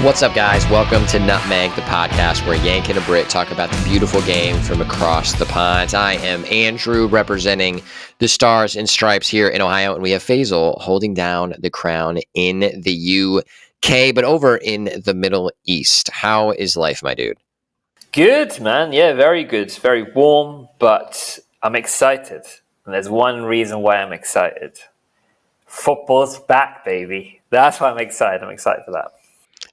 What's up, guys? Welcome to Nutmegged, the podcast where Yank and a Brit talk about the beautiful game from across the pond. I am Andrew, representing the Stars and Stripes here in Ohio, and we have Faisal holding down the crown in the UK, but over in the Middle East. How is life, my dude? Good, man. Yeah, very good. Very warm, but I'm excited. And there's one reason why I'm excited. Football's back, baby. That's why I'm excited. I'm excited for that.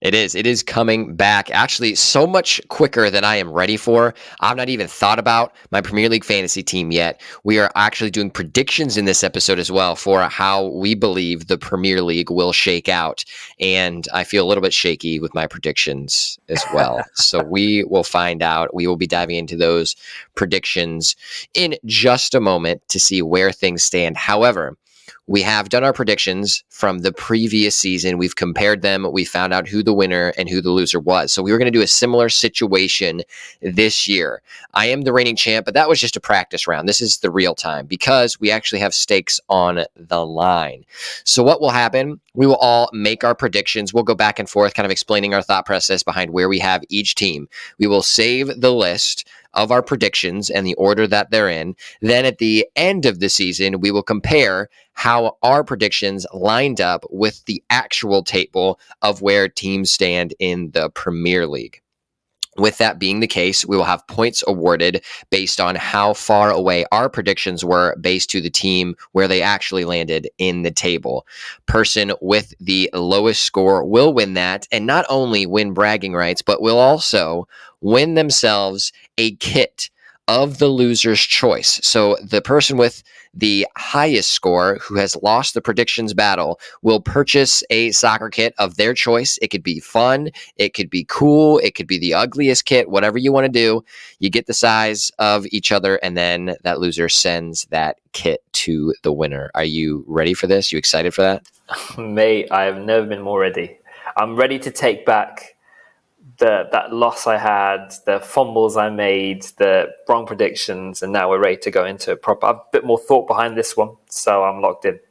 It is. It is coming back. Actually, so much quicker than I am ready for. I've not even thought about my Premier League fantasy team yet. We are actually doing predictions in this episode as well for how we believe the Premier League will shake out. And I feel a little bit shaky with my predictions as well. So we will find out. We will be diving into those predictions in just a moment to see where things stand. However, we have done our predictions from the previous season. We've compared them. We found out who the winner and who the loser was. So we were going to do a similar situation this year. I am the reigning champ, but that was just a practice round. This is the real time because we actually have stakes on the line. So what will happen? We will all make our predictions. We'll go back and forth, kind of explaining our thought process behind where we have each team. We will save the list of our predictions and the order that they're in. Then at the end of the season, we will compare how our predictions lined up with the actual table of where teams stand in the Premier League. With that being the case, we will have points awarded based on how far away our predictions were based to the team where they actually landed in the table. Person with the lowest score will win that, and not only win bragging rights, but will also win themselves a kit of the loser's choice. So the person with the highest score who has lost the predictions battle will purchase a soccer kit of their choice. It could be fun. It could be cool. It could be the ugliest kit, whatever you want to do. You get the size of each other, and then that loser sends that kit to the winner. Are you ready for this? You excited for that? Mate, I have never been more ready. I'm ready to take back that loss I had, the fumbles I made, the wrong predictions, and now we're ready to go into it proper. I have a bit more thought behind this one, so I'm locked in.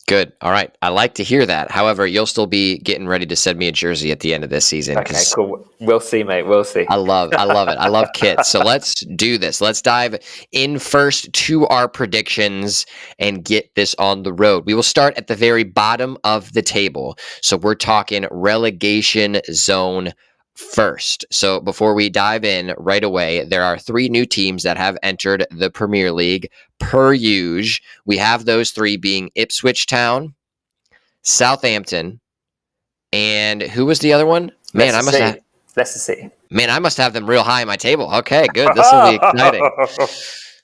Good. All right. I like to hear that. However, you'll still be getting ready to send me a jersey at the end of this season. Okay, cool. We'll see, mate. We'll see. I love it. I love kits. So let's do this. Let's dive in first to our predictions and get this on the road. We will start at the very bottom of the table. So we're talking relegation zone first. So before we dive in right away, there are 3 new teams that have entered the Premier League per usual. We have those 3 being Ipswich Town, Southampton, and who was the other one? Man, Leicester City. Man, I must have them real high on my table. Okay, good. This will be exciting.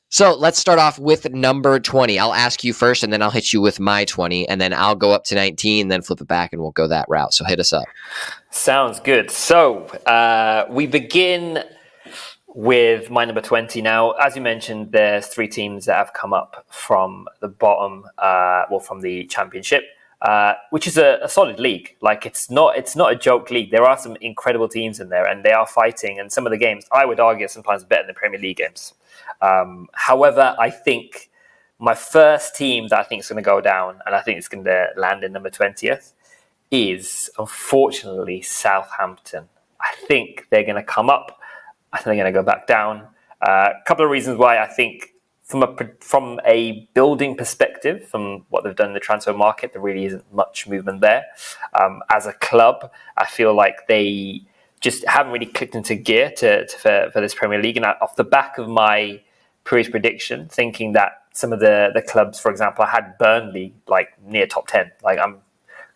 So let's start off with number 20. I'll ask you first, and then I'll hit you with my 20, and then I'll go up to 19, then flip it back, and we'll go that route. So hit us up. Sounds good. So we begin with my number 20. Now, as you mentioned, there's 3 teams that have come up from the bottom, from the Championship, which is a solid league. Like it's not a joke league. There are some incredible teams in there, and they are fighting. And some of the games, I would argue, are sometimes better than the Premier League games. However, I think my first team that I think is going to go down, and I think it's going to land in number 20th, is unfortunately Southampton. I think they're going to come up. I think they're going to go back down. A couple of reasons why. I think from a building perspective, from what they've done in the transfer market, there really isn't much movement there. As a club, I feel like they just haven't really clicked into gear for this Premier League. And off the back of my previous prediction, thinking that some of the clubs, for example, I had Burnley like near top 10. Like I'm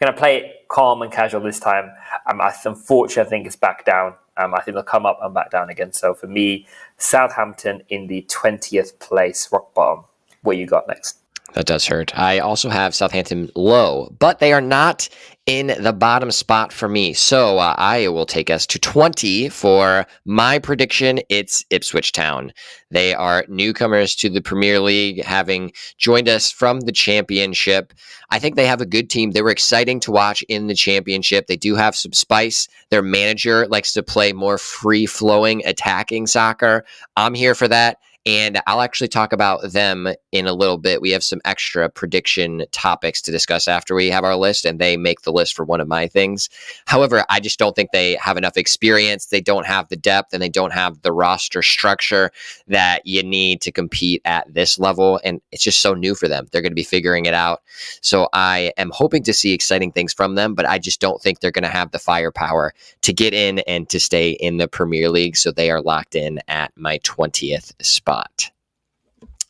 going to play it calm and casual this time. Unfortunately, I think it's back down. I think they'll come up and back down again. So for me, Southampton in the 20th place, rock bottom. What you got next? That does hurt. I also have Southampton low, but they are not in the bottom spot for me. So I will take us to 20 for my prediction. It's Ipswich Town. They are newcomers to the Premier League, having joined us from the Championship. I think they have a good team. They were exciting to watch in the Championship. They do have some spice. Their manager likes to play more free-flowing, attacking soccer. I'm here for that. And I'll actually talk about them in a little bit. We have some extra prediction topics to discuss after we have our list, and they make the list for one of my things. However, I just don't think they have enough experience. They don't have the depth, and they don't have the roster structure that you need to compete at this level. And it's just so new for them. They're going to be figuring it out. So I am hoping to see exciting things from them, but I just don't think they're going to have the firepower to get in and to stay in the Premier League. So they are locked in at my 20th spot.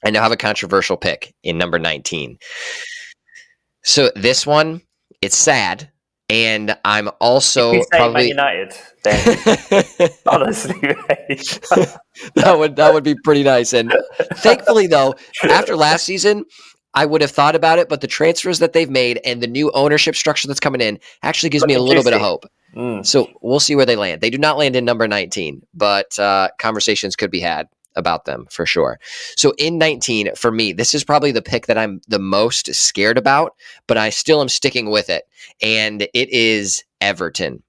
I now have a controversial pick in number 19. So this one, it's sad. And I'm also If you say probably Man United, then honestly, mate. that would be pretty nice. And thankfully, though, after last season, I would have thought about it, but the transfers that they've made and the new ownership structure that's coming in actually gives me a little bit of hope. So we'll see where they land. They do not land in number 19, but conversations could be had about them for sure. So in 19, for me, this is probably the pick that I'm the most scared about, but I still am sticking with it. And it is Everton.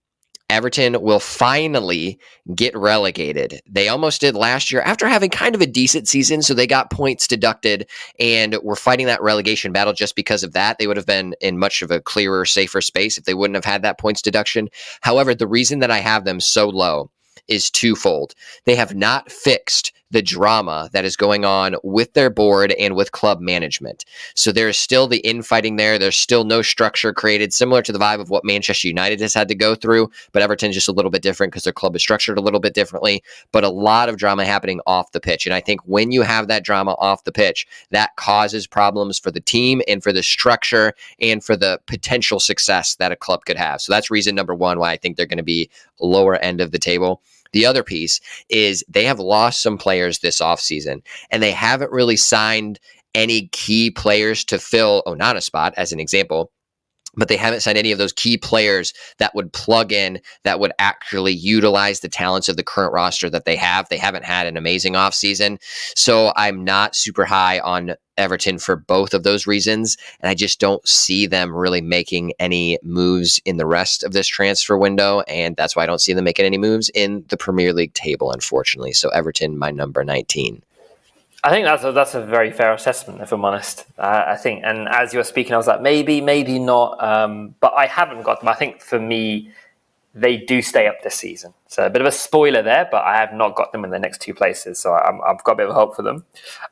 Everton will finally get relegated. They almost did last year after having kind of a decent season, so they got points deducted and were fighting that relegation battle just because of that. They would have been in much of a clearer, safer space if they wouldn't have had that points deduction. However, the reason that I have them so low is twofold. They have not fixed the drama that is going on with their board and with club management. So there's still the infighting there. There's still no structure created, similar to the vibe of what Manchester United has had to go through, but Everton's just a little bit different because their club is structured a little bit differently, but a lot of drama happening off the pitch. And I think when you have that drama off the pitch, that causes problems for the team and for the structure and for the potential success that a club could have. So that's reason number one why I think they're going to be lower end of the table. The other piece is they have lost some players this offseason, and they haven't really signed any key players to fill Onana's spot, as an example. But they haven't signed any of those key players that would plug in, that would actually utilize the talents of the current roster that they have. They haven't had an amazing offseason. So I'm not super high on Everton for both of those reasons. And I just don't see them really making any moves in the rest of this transfer window. And that's why I don't see them making any moves in the Premier League table, unfortunately. So Everton, my number 19. I think that's a very fair assessment, if I'm honest. I think, and as you were speaking, I was like, maybe not. But I haven't got them. I think for me, they do stay up this season. So a bit of a spoiler there, but I have not got them in the next two places. So I've got a bit of hope for them.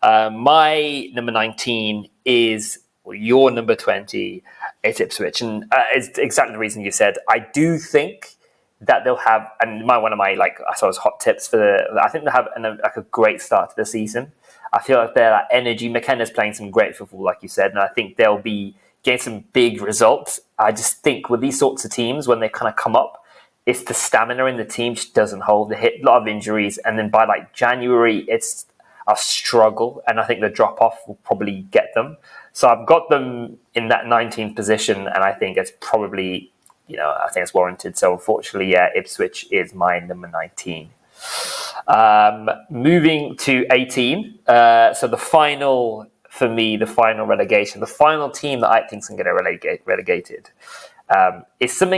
My number 19 is your number 20. It's Ipswich, and it's exactly the reason you said. I do think that they'll have, and one of my hot tips for I think they'll have a great start to the season. I feel like their energy, McKenna's playing some great football, like you said, and I think they'll be getting some big results. I just think with these sorts of teams, when they kind of come up, it's the stamina in the team just doesn't hold. They hit a lot of injuries, and then by January, it's a struggle, and I think the drop-off will probably get them. So I've got them in that 19th position, and I think it's probably, I think it's warranted. So unfortunately, Ipswich is my number 19. Moving to 18. So the final relegation, the final team that I think is going to get relegated, is some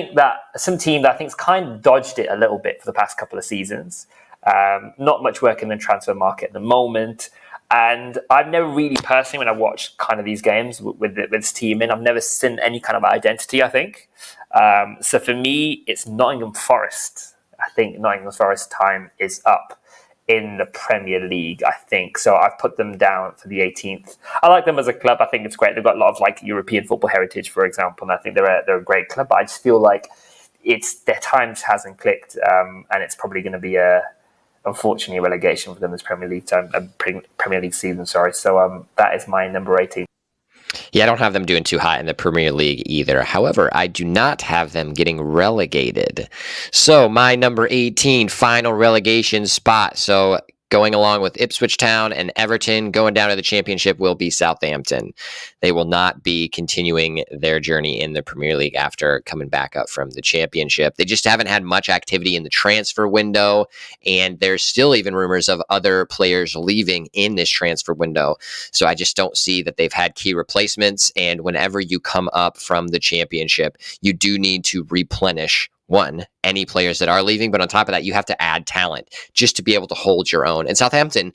team that I think's kind of dodged it a little bit for the past couple of seasons. Not much work in the transfer market at the moment. And I've never really personally, when I watched kind of these games with this team in, I've never seen any kind of identity, I think. So for me, it's Nottingham Forest. I think Nottingham Forest time is up in the Premier League, I think. So I've put them down for the 18th. I like them as a club. I think it's great. They've got a lot of European football heritage, for example, and I think they're a great club. But I just feel like their times hasn't clicked, and it's probably going to be unfortunately a relegation for them this Premier League season. Sorry. So that is my number 18. Yeah, I don't have them doing too hot in the Premier League either. However, I do not have them getting relegated. So my number 18 final relegation spot. So going along with Ipswich Town and Everton, going down to the Championship will be Southampton. They will not be continuing their journey in the Premier League after coming back up from the Championship. They just haven't had much activity in the transfer window, and there's still even rumors of other players leaving in this transfer window. So I just don't see that they've had key replacements, and whenever you come up from the Championship, you do need to replenish any players that are leaving, but on top of that, you have to add talent just to be able to hold your own. And Southampton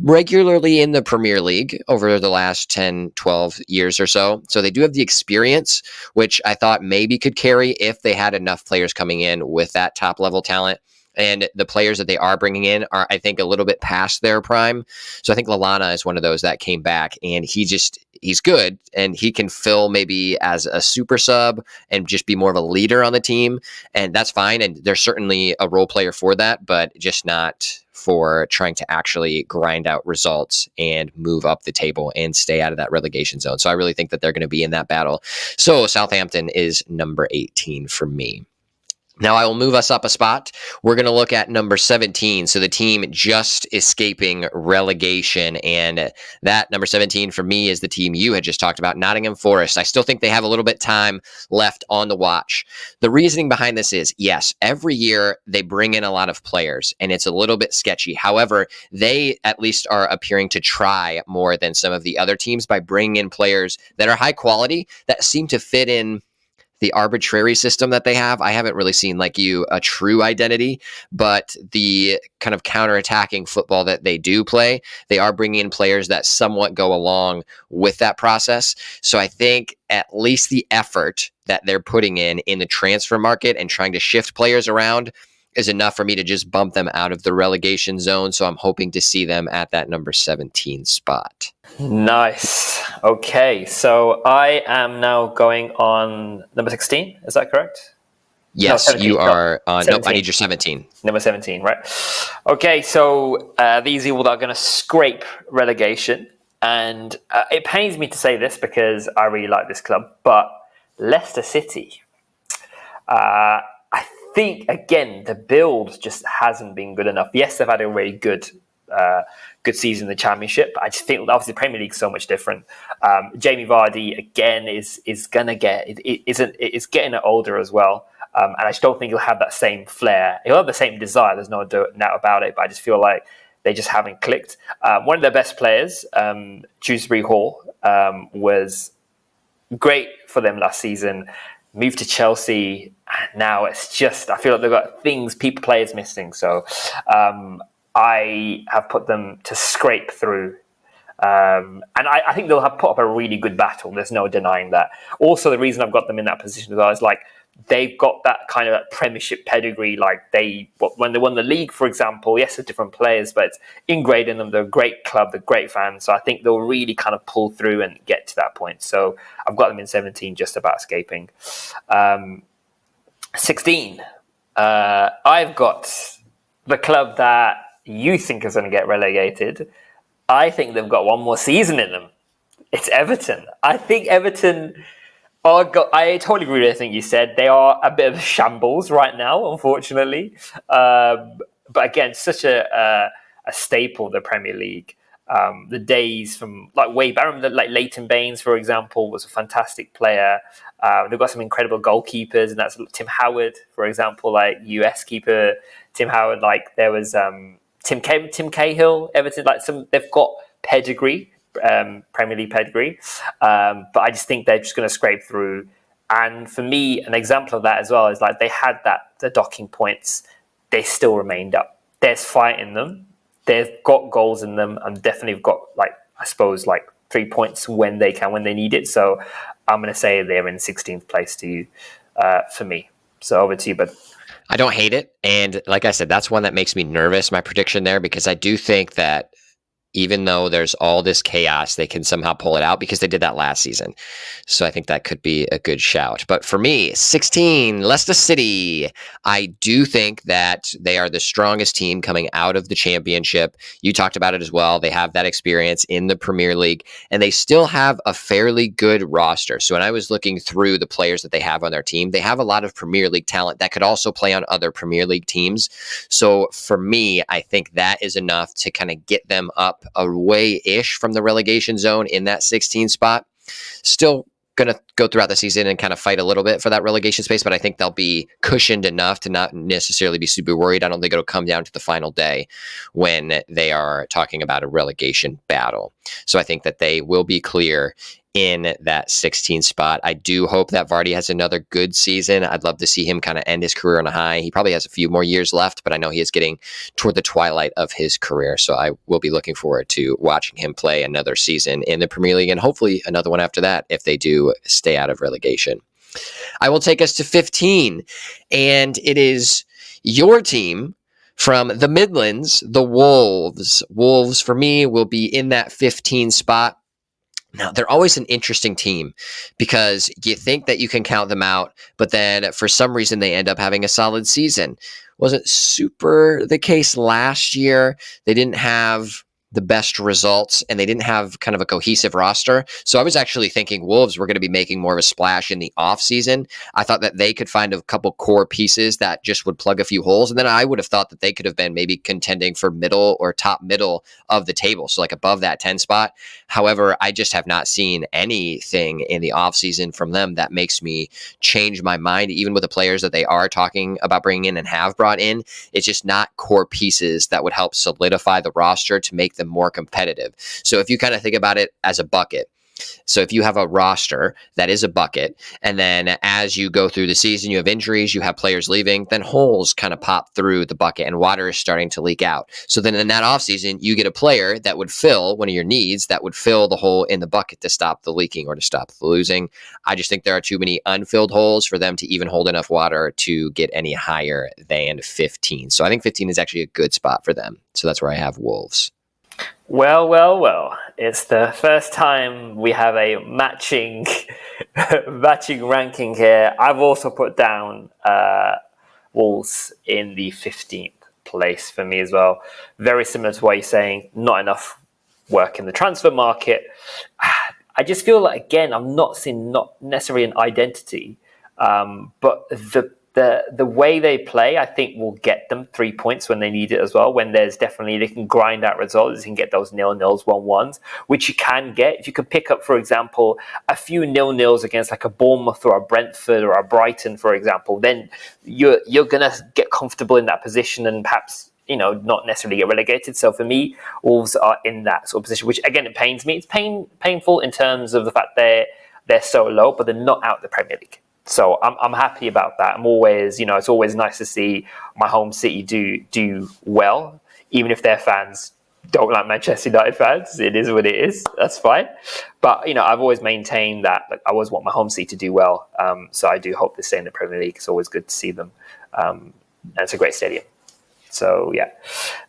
regularly in the Premier League over the last 10, 12 years or so. So they do have the experience, which I thought maybe could carry if they had enough players coming in with that top level talent. And the players that they are bringing in are, I think, a little bit past their prime. So I think Lallana is one of those that came back, and he's good, and he can fill maybe as a super sub and just be more of a leader on the team. And that's fine. And there's certainly a role player for that, but just not for trying to actually grind out results and move up the table and stay out of that relegation zone. So I really think that they're going to be in that battle. So Southampton is number 18 for me. Now I will move us up a spot. We're going to look at number 17. So the team just escaping relegation. And that number 17 for me is the team you had just talked about, Nottingham Forest. I still think they have a little bit time left on the watch. The reasoning behind this is, yes, every year they bring in a lot of players and it's a little bit sketchy. However, they at least are appearing to try more than some of the other teams by bringing in players that are high quality, that seem to fit in the arbitrary system that they have. I haven't really seen, like you, a true identity, but the kind of counterattacking football that they do play, they are bringing in players that somewhat go along with that process. So I think at least the effort that they're putting in the transfer market and trying to shift players around is enough for me to just bump them out of the relegation zone. So I'm hoping to see them at that number 17 spot. Nice. Okay, so I am now going on number 16. Is that correct? Yes, no, you are. Nope, I need your 17. Number 17, right? Okay, so these people are going to scrape relegation. And it pains me to say this because I really like this club, but Leicester City, I think, again, the build just hasn't been good enough. Yes, they've had a really good season in the Championship. I just think obviously the Premier League is so much different. Jamie Vardy again is getting older as well, and I just don't think he'll have that same flair. He'll have the same desire. There's no doubt about it. But I just feel like they just haven't clicked. One of their best players, Dewsbury Hall, was great for them last season. Moved to Chelsea, and now it's just, I feel like they've got players missing. So I have put them to scrape through. And I think they'll have put up a really good battle. There's no denying that. Also, the reason I've got them in that position as well is like they've got that kind of Premiership pedigree. Like when they won the league, for example, yes, they're different players, but it's ingrained in them. They're a great club, they're great fans. So I think they'll really kind of pull through and get to that point. So I've got them in 17, just about escaping. 16. I've got the club that you think is going to get relegated. I think they've got one more season in them. It's Everton. I think Everton I totally agree with everything you said. They are a bit of a shambles right now, unfortunately. But again, such a staple of the Premier League. The days from way back, I remember like Leighton Baines, for example, was a fantastic player. They've got some incredible goalkeepers, and that's Tim Howard, for example, like US keeper Tim Howard. Like there was Tim Cahill, Everton. They've got pedigree. Premier League pedigree, but I just think they're just going to scrape through. And for me, an example of that as well is like they had the docking points, they still remained up. There's fight in them, they've got goals in them, and definitely got 3 points when they need it. So I'm going to say they're in 16th place to you for me. So over to you, bud. I don't hate it, and like I said, that's one that makes me nervous. My prediction there, because I do think that even though there's all this chaos, they can somehow pull it out because they did that last season. So I think that could be a good shout. But for me, 16, Leicester City. I do think that they are the strongest team coming out of the Championship. You talked about it as well. They have that experience in the Premier League, and they still have a fairly good roster. So when I was looking through the players that they have on their team, they have a lot of Premier League talent that could also play on other Premier League teams. So for me, I think that is enough to kind of get them up away-ish from the relegation zone in that 16 spot. Still going to go throughout the season and kind of fight a little bit for that relegation space, but I think they'll be cushioned enough to not necessarily be super worried. I don't think it'll come down to the final day when they are talking about a relegation battle. So I think that they will be clear in that 16 spot. I do hope that Vardy has another good season. I'd love to see him kind of end his career on a high. He probably has a few more years left, but I know he is getting toward the twilight of his career. So I will be looking forward to watching him play another season in the Premier League and hopefully another one after that if they do stay out of relegation. I will take us to 15, and it is your team from the Midlands, the Wolves. Wolves, for me, will be in that 15 spot. Now, they're always an interesting team because you think that you can count them out, but then for some reason they end up having a solid season. Wasn't super the case last year. They didn't have the best results and they didn't have kind of a cohesive roster. So I was actually thinking Wolves were going to be making more of a splash in the offseason. I thought that they could find a couple core pieces that just would plug a few holes. And then I would have thought that they could have been maybe contending for middle or top middle of the table. So like above that 10 spot. However, I just have not seen anything in the offseason from them that makes me change my mind, even with the players that they are talking about bringing in and have brought in. It's just not core pieces that would help solidify the roster to make them more competitive. So if you kind of think about it as a bucket, so if you have a roster that is a bucket, and then as you go through the season, you have injuries, you have players leaving, then holes kind of pop through the bucket and water is starting to leak out. So then in that offseason, you get a player that would fill one of your needs, that would fill the hole in the bucket to stop the leaking or to stop the losing. I just think there are too many unfilled holes for them to even hold enough water to get any higher than 15. So I think 15 is actually a good spot for them. So that's where I have Wolves. Well. It's the first time we have a matching ranking here. I've also put down Wolves in the 15th place for me as well. Very similar to what you're saying, not enough work in the transfer market. I just feel like, again, I'm not seeing not necessarily an identity, but the way they play, I think, will get them 3 points when they need it as well. When there's definitely, they can grind out results, they can get those 0-0s, 1-1s, which you can get. If you can pick up, for example, a few 0-0s against like a Bournemouth or a Brentford or a Brighton, for example, then you're going to get comfortable in that position and perhaps, not necessarily get relegated. So for me, Wolves are in that sort of position, which again, it pains me. It's painful in terms of the fact they're so low, but they're not out of the Premier League. So I'm happy about that. I'm always, it's always nice to see my home city do well, even if their fans don't like Manchester United fans. It is what it is. That's fine. But I've always maintained that I always want my home city to do well. So I do hope they stay in the Premier League. It's always good to see them, and it's a great stadium. So yeah,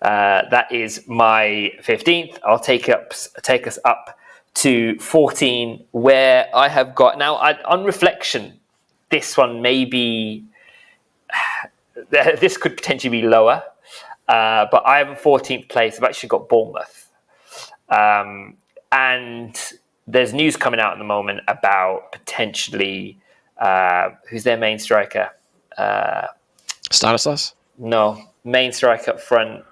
that is my 15th. I'll take us up to 14, where I have got now. On reflection, this one maybe this could potentially be lower, but I have a 14th place. I've actually got Bournemouth, and there's news coming out at the moment about potentially who's their main striker. Stanislas? No, main striker up front.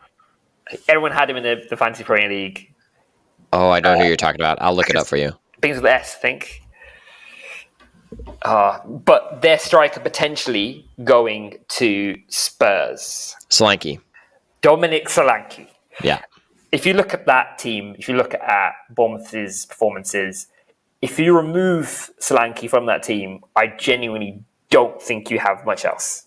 Everyone had him in the Fantasy Premier League. Oh, I know who you're talking about. I'll look it up for you. Things with S, I think. But their striker potentially going to Spurs. Solanke. Dominic Solanke. Yeah. If you look at that team, if you look at Bournemouth's performances, if you remove Solanke from that team, I genuinely don't think you have much else.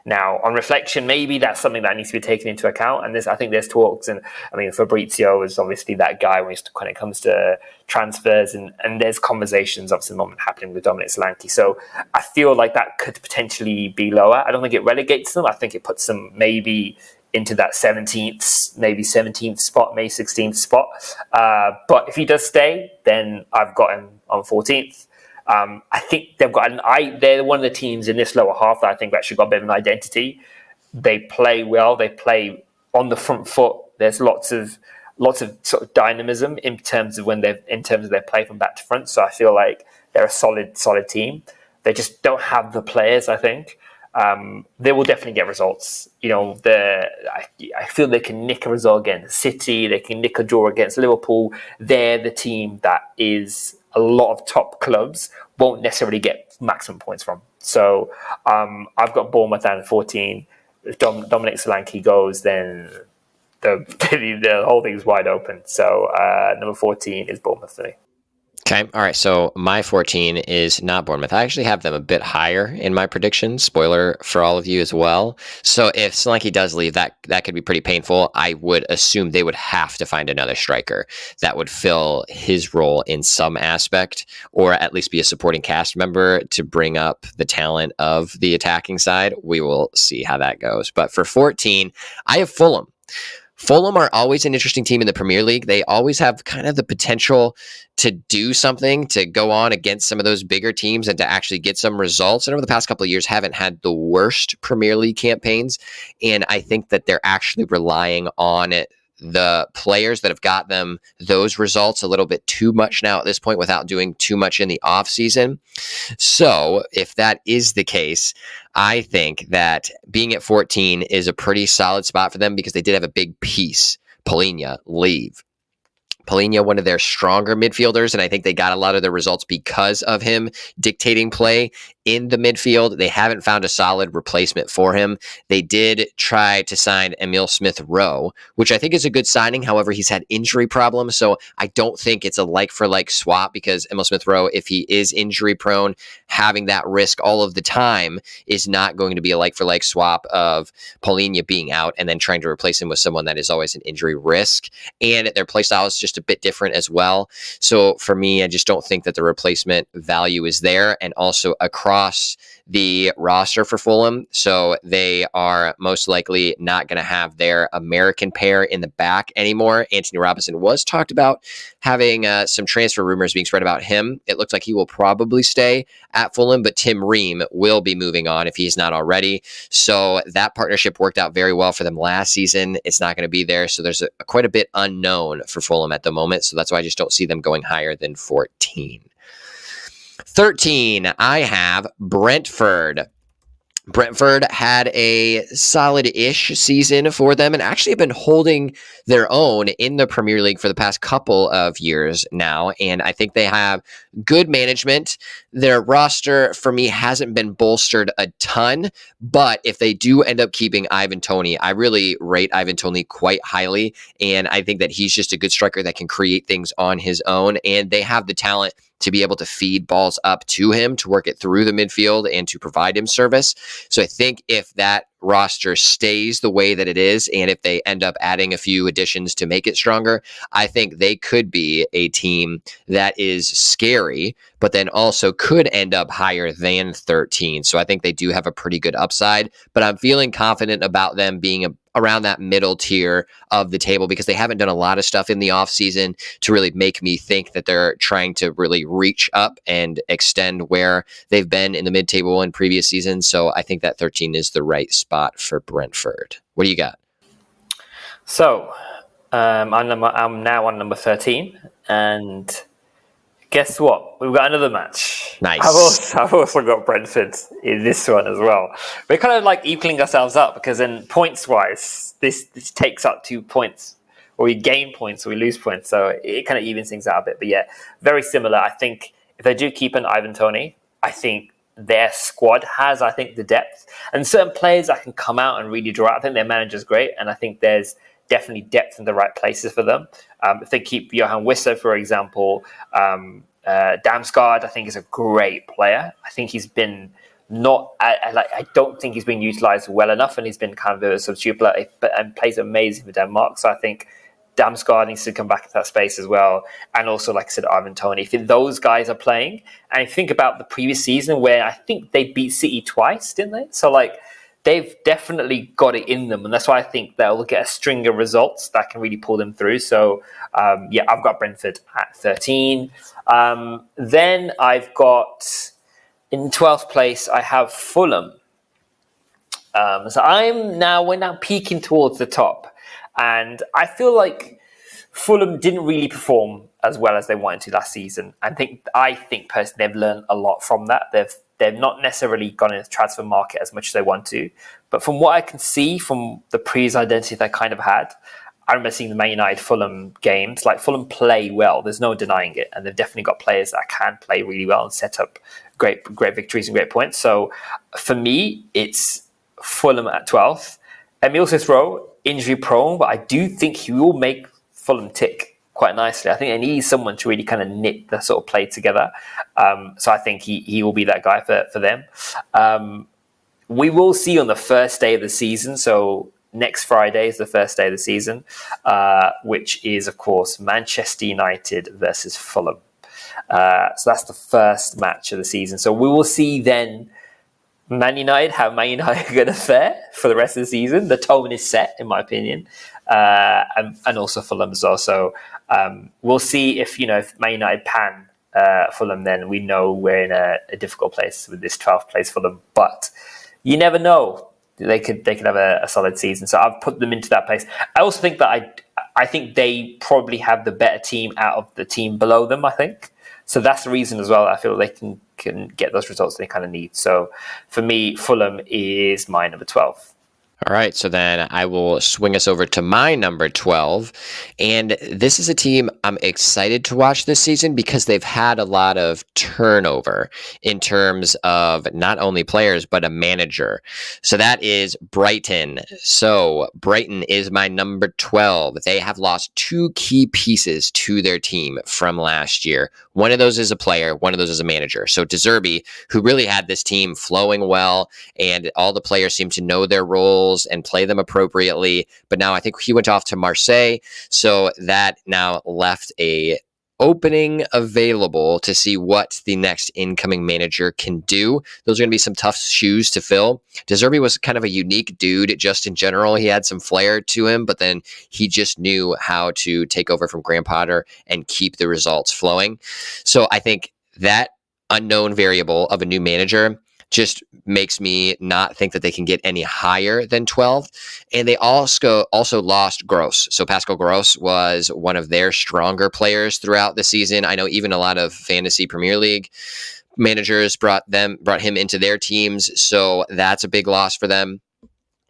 Now, on reflection, maybe that's something that needs to be taken into account. And I think there's talks, and I mean, Fabrizio is obviously that guy when it comes to transfers, and there's conversations obviously at the moment happening with Dominic Solanke. So I feel like that could potentially be lower. I don't think it relegates them. I think it puts them maybe into that 17th, maybe 17th spot, maybe 16th spot. But if he does stay, then I've got him on 14th. I think they're one of the teams in this lower half that I think actually got a bit of an identity. They play well. They play on the front foot. There's lots of sort of dynamism in terms of their play from back to front. So I feel like they're a solid team. They just don't have the players, I think. They will definitely get results. I feel they can nick a result against City. They can nick a draw against Liverpool. They're the team that is a lot of top clubs won't necessarily get maximum points from. So I've got Bournemouth down at 14. If Dominic Solanke goes, then the whole thing's wide open. So number 14 is Bournemouth for me. Okay. All right. So my 14 is not Bournemouth. I actually have them a bit higher in my predictions. Spoiler for all of you as well. So if Solanke does leave, that could be pretty painful. I would assume they would have to find another striker that would fill his role in some aspect, or at least be a supporting cast member to bring up the talent of the attacking side. We will see how that goes. But for 14, I have Fulham. Fulham are always an interesting team in the Premier League. They always have kind of the potential to do something, to go on against some of those bigger teams and to actually get some results. And over the past couple of years, haven't had the worst Premier League campaigns. And I think that they're actually relying on the players that have got them those results a little bit too much now at this point without doing too much in the offseason. So if that is the case, I think that being at 14 is a pretty solid spot for them because they did have a big piece, Polina, leave. Polina, one of their stronger midfielders, and I think they got a lot of their results because of him dictating play in the midfield. They haven't found a solid replacement for him. They did try to sign Emil Smith-Rowe, which I think is a good signing. However, he's had injury problems, so I don't think it's a like-for-like swap because Emil Smith-Rowe, if he is injury-prone, having that risk all of the time is not going to be a like-for-like swap of Polina being out and then trying to replace him with someone that is always an injury risk. And their play style is just a bit different as well. So for me, I just don't think that the replacement value is there. And also across the roster for Fulham, so they are most likely not going to have their American pair in the back anymore. Anthony Robinson was talked about having some transfer rumors being spread about him. It looks like he will probably stay at Fulham, but Tim Ream will be moving on if he's not already. So that partnership worked out very well for them last season. It's not going to be there. So there's quite a bit unknown for Fulham at the moment. So that's why I just don't see them going higher than 14. 13, I have Brentford. Brentford had a solid-ish season for them and actually have been holding their own in the Premier League for the past couple of years now. And I think they have good management. Their roster, for me, hasn't been bolstered a ton. But if they do end up keeping Ivan Toney, I really rate Ivan Toney quite highly. And I think that he's just a good striker that can create things on his own. And they have the talent to be able to feed balls up to him, to work it through the midfield and to provide him service. So I think if that roster stays the way that it is, and if they end up adding a few additions to make it stronger, I think they could be a team that is scary, but then also could end up higher than 13. So I think they do have a pretty good upside, but I'm feeling confident about them being around that middle tier of the table because they haven't done a lot of stuff in the offseason to really make me think that they're trying to really reach up and extend where they've been in the mid-table in previous seasons. So I think that 13 is the right spot for Brentford. What do you got? So I'm now on number 13, and guess what? We've got another match. Nice. I've also got Brentford in this one as well. We're kind of like equaling ourselves up because then points-wise, this takes up 2 points. Or we gain points or we lose points. So it kind of evens things out a bit. But yeah, very similar. I think if they do keep an Ivan Toney, I think their squad has, the depth. And certain players that can come out and really draw out. I think their manager's great. And I think there's definitely depth in the right places for them. If they keep Johan Wissa, for example, Damsgaard, I think is a great player. I think he's been I don't think he's been utilised well enough, and he's been kind of a substitute player, and plays amazing for Denmark. So I think Damsgaard needs to come back into that space as well. And also, like I said, Ivan Toney. If those guys are playing, and I think about the previous season where I think they beat City twice, didn't they? So they've definitely got it in them. And that's why I think they'll get a string of results that can really pull them through. So, I've got Brentford at 13. Then I've got, in 12th place, I have Fulham. So we're now peaking towards the top. And I feel like Fulham didn't really perform as well as they wanted to last season. I think personally they've learned a lot from that. They've not necessarily gone into the transfer market as much as they want to. But from what I can see from the previous identity they kind of had, I remember seeing the Man United Fulham games. Like, Fulham play well. There's no denying it. And they've definitely got players that can play really well and set up great victories and great points. So for me, it's Fulham at 12th. Emil Smith-Rowe, injury prone, but I do think he will make Fulham tick. quite nicely. I think they need someone to really kind of knit the sort of play together. So I think he will be that guy for them. We will see on the first day of the season. So next Friday is the first day of the season, which is, of course, Manchester United versus Fulham. So that's the first match of the season. So we will see then how Man United are going to fare for the rest of the season. The tone is set, in my opinion, and also Fulham as well. So we'll see if Man United pan Fulham, then we know we're in a difficult place with this 12th place for them. But you never know. They could have a solid season. So I've put them into that place. I also think that I think they probably have the better team out of the team below them, I think. So that's the reason as well. I feel they can get those results they kind of need. So for me, Fulham is my number 12. All right, so then I will swing us over to my number 12. And this is a team I'm excited to watch this season because they've had a lot of turnover in terms of not only players, but a manager. So that is Brighton. So Brighton is my number 12. They have lost 2 key pieces to their team from last year. One of those is a player, one of those is a manager. So De Zerbi, who really had this team flowing well, and all the players seem to know their roles and play them appropriately. But now I think he went off to Marseille, so that now left a opening available to see what the next incoming manager can do. Those are going to be some tough shoes to fill. De Zerbi was kind of a unique dude just in general. He had some flair to him, but then he just knew how to take over from Graham Potter and keep the results flowing. So I think that unknown variable of a new manager just makes me not think that they can get any higher than 12. And they also lost Gross. So Pascal Gross was one of their stronger players throughout the season. I know even a lot of fantasy Premier League managers brought him into their teams. So that's a big loss for them.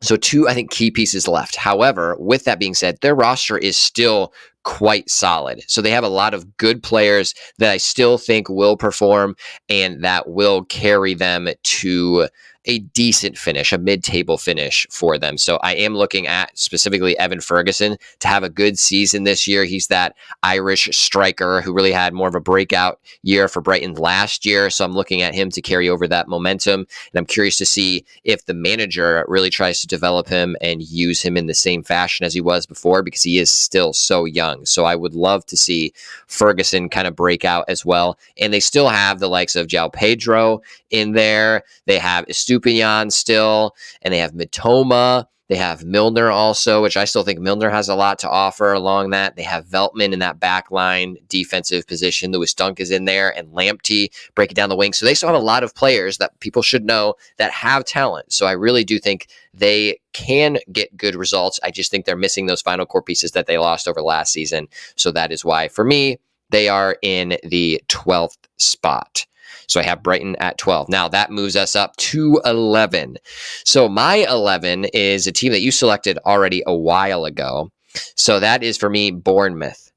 So 2, I think, key pieces left. However, with that being said, their roster is still quite solid. So they have a lot of good players that I still think will perform and that will carry them to a decent finish, a mid-table finish for them. So I am looking at specifically Evan Ferguson to have a good season this year. He's that Irish striker who really had more of a breakout year for Brighton last year. So I'm looking at him to carry over that momentum. And I'm curious to see if the manager really tries to develop him and use him in the same fashion as he was before, because he is still so young. So I would love to see Ferguson kind of break out as well. And they still have the likes of João Pedro in there. They have Estupiñán still, and they have Mitoma. They have Milner also, which I still think Milner has a lot to offer along that. They have Veltman in that back line defensive position. Lewis Dunk is in there, and Lamptey breaking down the wing. So they still have a lot of players that people should know that have talent. So I really do think they can get good results. I just think they're missing those final core pieces that they lost over last season. So that is why, for me, they are in the 12th spot. So I have Brighton at 12. Now that moves us up to 11. So my 11 is a team that you selected already a while ago. So that is for me Bournemouth.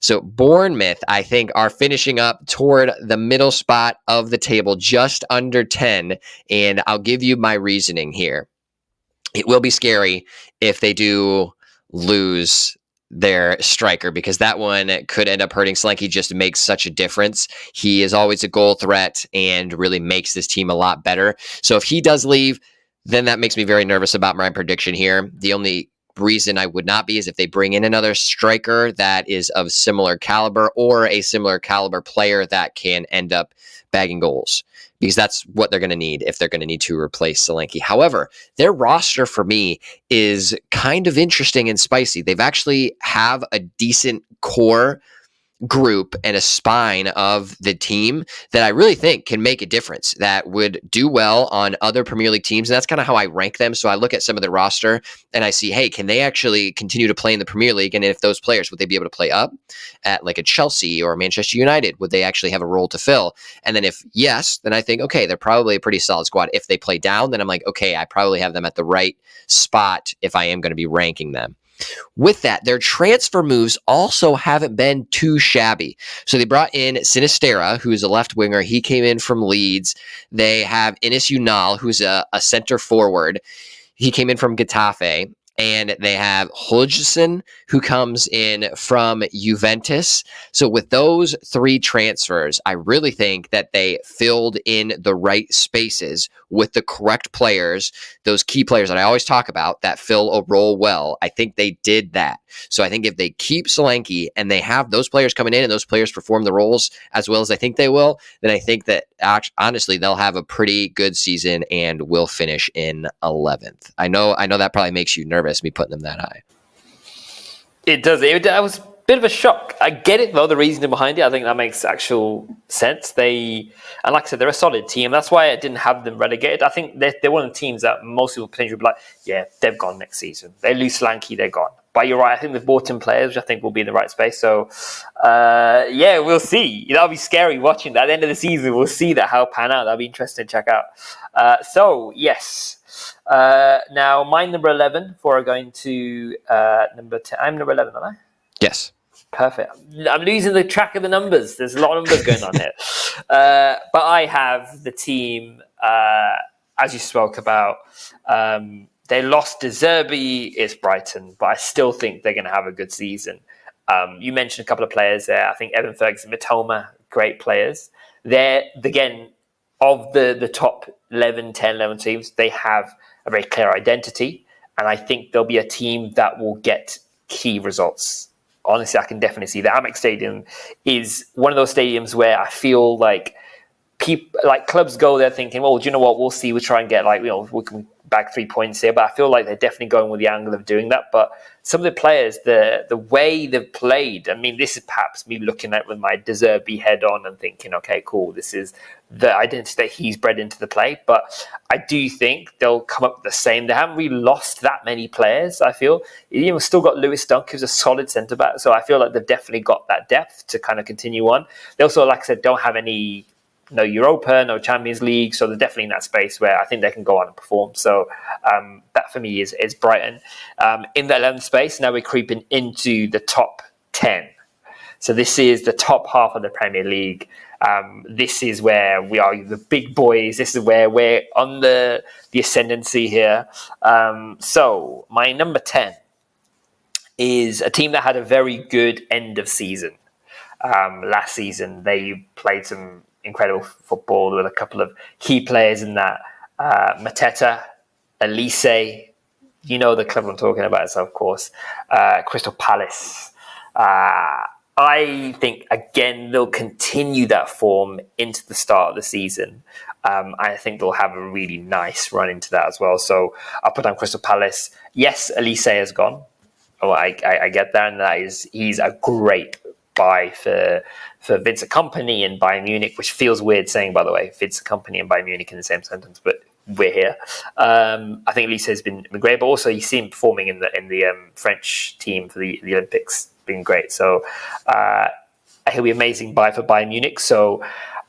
So Bournemouth, I think, are finishing up toward the middle spot of the table, just under 10. And I'll give you my reasoning here. It will be scary if they do lose their striker, because that one could end up hurting. Solanke just makes such a difference. He is always a goal threat and really makes this team a lot better. So if he does leave, then that makes me very nervous about my prediction here. The only reason I would not be is if they bring in another striker that is of similar caliber, or a similar caliber player that can end up bagging goals, because that's what they're going to need if they're going to need to replace Solanke. However, their roster for me is kind of interesting and spicy. They've actually have a decent core group and a spine of the team that I really think can make a difference, that would do well on other Premier League teams. And that's kind of how I rank them. So I look at some of the roster and I see, hey, can they actually continue to play in the Premier League? And if those players, would they be able to play up at like a Chelsea or Manchester United? Would they actually have a role to fill? And then if yes, then I think, okay, they're probably a pretty solid squad. If they play down, then I'm like, okay, I probably have them at the right spot if I am going to be ranking them. With that, their transfer moves also haven't been too shabby. So they brought in Sinisterra, who's a left winger. He came in from Leeds. They have Enis Unal, who's a center forward. He came in from Getafe. and they have Hodgson, who comes in from Juventus. So with those 3 transfers, I really think that they filled in the right spaces with the correct players, those key players that I always talk about that fill a role well. I think they did that. So I think if they keep Solanke and they have those players coming in and those players perform the roles as well as I think they will, then I think that honestly they'll have a pretty good season and will finish in 11th. I know that probably makes you nervous, me putting them that high. It does. That was a bit of a shock. I get it though, the reasoning behind it. I think that makes actual sense. And like I said, they're a solid team. That's why I didn't have them relegated. I think they're one of the teams that most people potentially be like, yeah, they've gone next season. They lose Solanke, they're gone. But you're right. I think they've bought in players, which I think will be in the right space. So, yeah, we'll see. That'll be scary watching that. At the end of the season, we'll see that how pan out. That'll be interesting to check out. So, yes. Now, my number 11 before going to number 10. I'm number 11, aren't I? Yes. Perfect. I'm losing the track of the numbers. There's a lot of numbers going on here. But I have the team, as you spoke about, they lost De Zerbi, it's Brighton, but I still think they're going to have a good season. You mentioned a couple of players there. I think Evan Ferguson, Mitoma, great players. They're, again, of the top 10, 11 teams, they have a very clear identity. And I think there'll be a team that will get key results. Honestly, I can definitely see that. Amex Stadium is one of those stadiums where I feel like people, like clubs go there thinking, well, do you know what? We'll see. We'll try and get we can bag 3 points here. But I feel like they're definitely going with the angle of doing that. But some of the players, the way they've played, I mean, this is perhaps me looking at with my De Zerbi head on and thinking, okay, cool, this is the identity that he's bred into the play. But I do think they'll come up with the same. They haven't really lost that many players, I feel. You've still got Lewis Dunk, who's a solid centre-back. So I feel like they've definitely got that depth to kind of continue on. They also, like I said, don't have no Europa, no Champions League, so they're definitely in that space where I think they can go on and perform. So that for me is Brighton. In that 11th space, now we're creeping into the top 10. So this is the top half of the Premier League. This is where we are the big boys. This is where we're on the ascendancy here. So my number 10 is a team that had a very good end of season. Last season, they played some incredible football with a couple of key players in that. Mateta, Elise, you know the club I'm talking about, so of course, Crystal Palace. I think, again, they'll continue that form into the start of the season. I think they'll have a really nice run into that as well. So I'll put down Crystal Palace. Yes, Elise has gone. Oh, I get that, and he's a great buy for Vincent Kompany and Bayern Munich, which feels weird saying, by the way, Vincent Kompany and Bayern Munich in the same sentence, but we're here. I think Elise has been great, but also you see him performing in the French team for the Olympics, being great. So he'll be amazing buy for Bayern Munich. So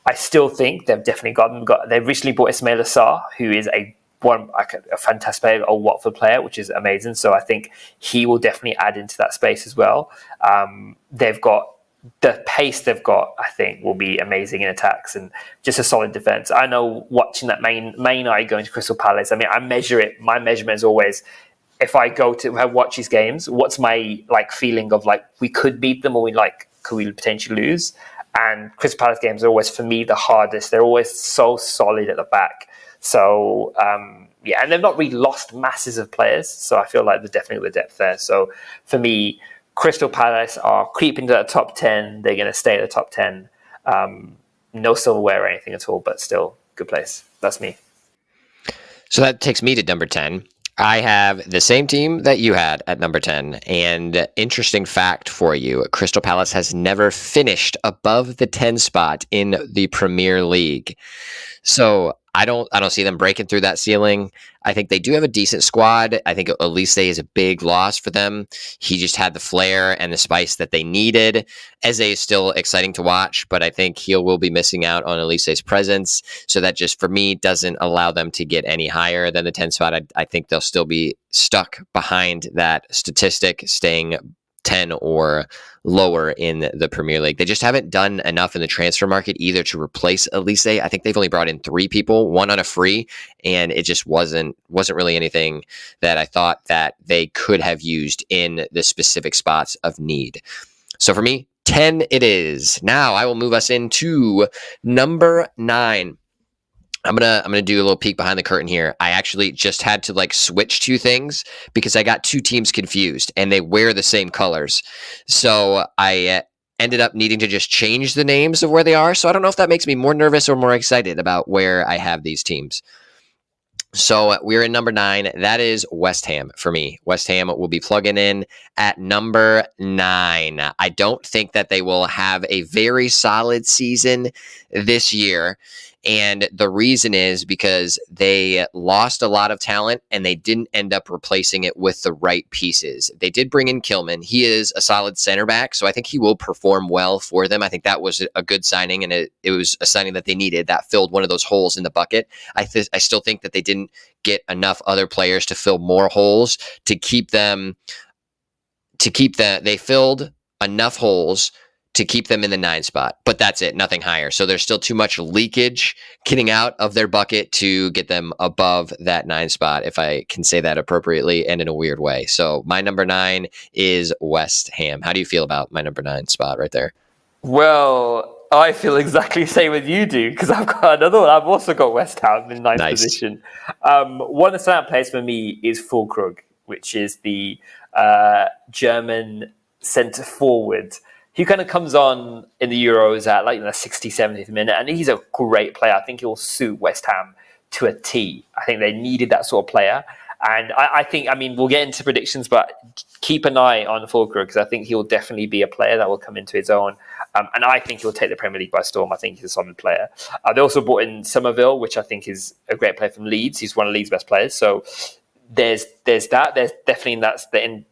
I still think they've definitely they've recently bought Ismail Assar, who is a fantastic player, a Watford player, which is amazing. So I think he will definitely add into that space as well. They've got the pace they've got, I think, will be amazing in attacks and just a solid defense. I know watching that main eye going to Crystal Palace, I mean, I measure it. My measurement is always, if I go to watch these games, what's my feeling of we could beat them or could we potentially lose? And Crystal Palace games are always, for me, the hardest. They're always so solid at the back. So, yeah, and they've not really lost masses of players. So I feel like there's definitely the depth there. So for me, Crystal Palace are creeping to the top 10. They're going to stay at the top 10. No silverware or anything at all, but still good place. That's me. So that takes me to number 10. I have the same team that you had at number 10. And interesting fact for you, Crystal Palace has never finished above the 10 spot in the Premier League. So I don't see them breaking through that ceiling. I think they do have a decent squad. I think Elise is a big loss for them. He just had the flair and the spice that they needed. Eze is still exciting to watch, but I think he will be missing out on Elise's presence. So that just, for me, doesn't allow them to get any higher than the 10 spot. I think they'll still be stuck behind that statistic, staying 10 or lower in the Premier League. They just haven't done enough in the transfer market either to replace Elise. I think they've only brought in 3 people, one on a free, and it just wasn't really anything that I thought that they could have used in the specific spots of need. So for me, 10 it is. Now I will move us into number 9. I'm gonna do a little peek behind the curtain here. I actually just had to like switch 2 things because I got 2 teams confused and they wear the same colors. So I ended up needing to just change the names of where they are. So I don't know if that makes me more nervous or more excited about where I have these teams. So we're in number 9. That is West Ham for me. West Ham will be plugging in at number 9. I don't think that they will have a very solid season this year. And the reason is because they lost a lot of talent and they didn't end up replacing it with the right pieces. They did bring in Kilman. He is a solid center back, so I think he will perform well for them. I think that was a good signing, and it was a signing that they needed. That filled one of those holes in the bucket. I still think that they didn't get enough other players to fill more holes to keep them. They filled enough holes to keep them in the 9 spot, but that's it, nothing higher. So there's still too much leakage getting out of their bucket to get them above that 9 spot, if I can say that appropriately and in a weird way. So my number 9 is West Ham. How do you feel about my number 9 spot right there? Well, I feel exactly the same as you do because I've got another one. I've also got West Ham in 9th position. One of the standout players for me is Füllkrug, which is the German centre forward. He kind of comes on in the Euros at like the 60th, 70th minute, and he's a great player. I think he'll suit West Ham to a T. I think they needed that sort of player. And I think, we'll get into predictions, but keep an eye on Füllkrug because I think he'll definitely be a player that will come into his own. And I think he'll take the Premier League by storm. I think he's a solid player. They also brought in Somerville, which I think is a great player from Leeds. He's one of Leeds' best players. So there's that. There's definitely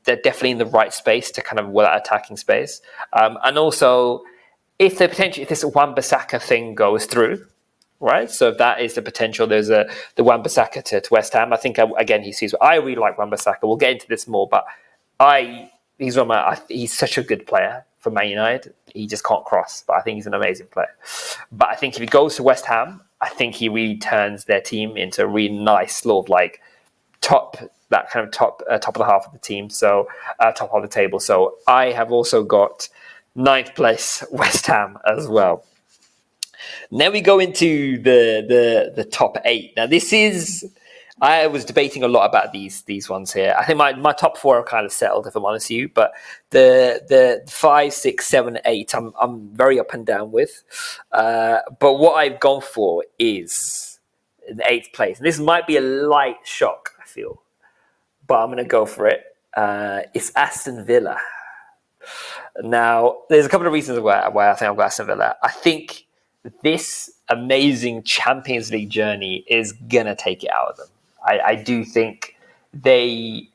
they're definitely in the right space to kind of that attacking space. And also, if this Wan-Bissaka thing goes through, right? So if that is the potential, there's the Wan-Bissaka to West Ham. I think again he sees. I really like Wan-Bissaka. We'll get into this more, but he's such a good player for Man United. He just can't cross, but I think he's an amazing player. But I think if he goes to West Ham, I think he really turns their team into a really nice sort of like top of the half of the team, so top of the table. So I have also got 9th place West Ham as well. Now we go into the top 8. Now I was debating a lot about these ones here. I think my top 4 are kind of settled, if I'm honest with you, but the 5, 6, 7, 8 I'm very up and down with. But what I've gone for is in the 8th place. And this might be a light shock, I feel, but I'm going to go for it. It's Aston Villa. Now, there's a couple of reasons why I think I've got Aston Villa. I think this amazing Champions League journey is going to take it out of them. I do think they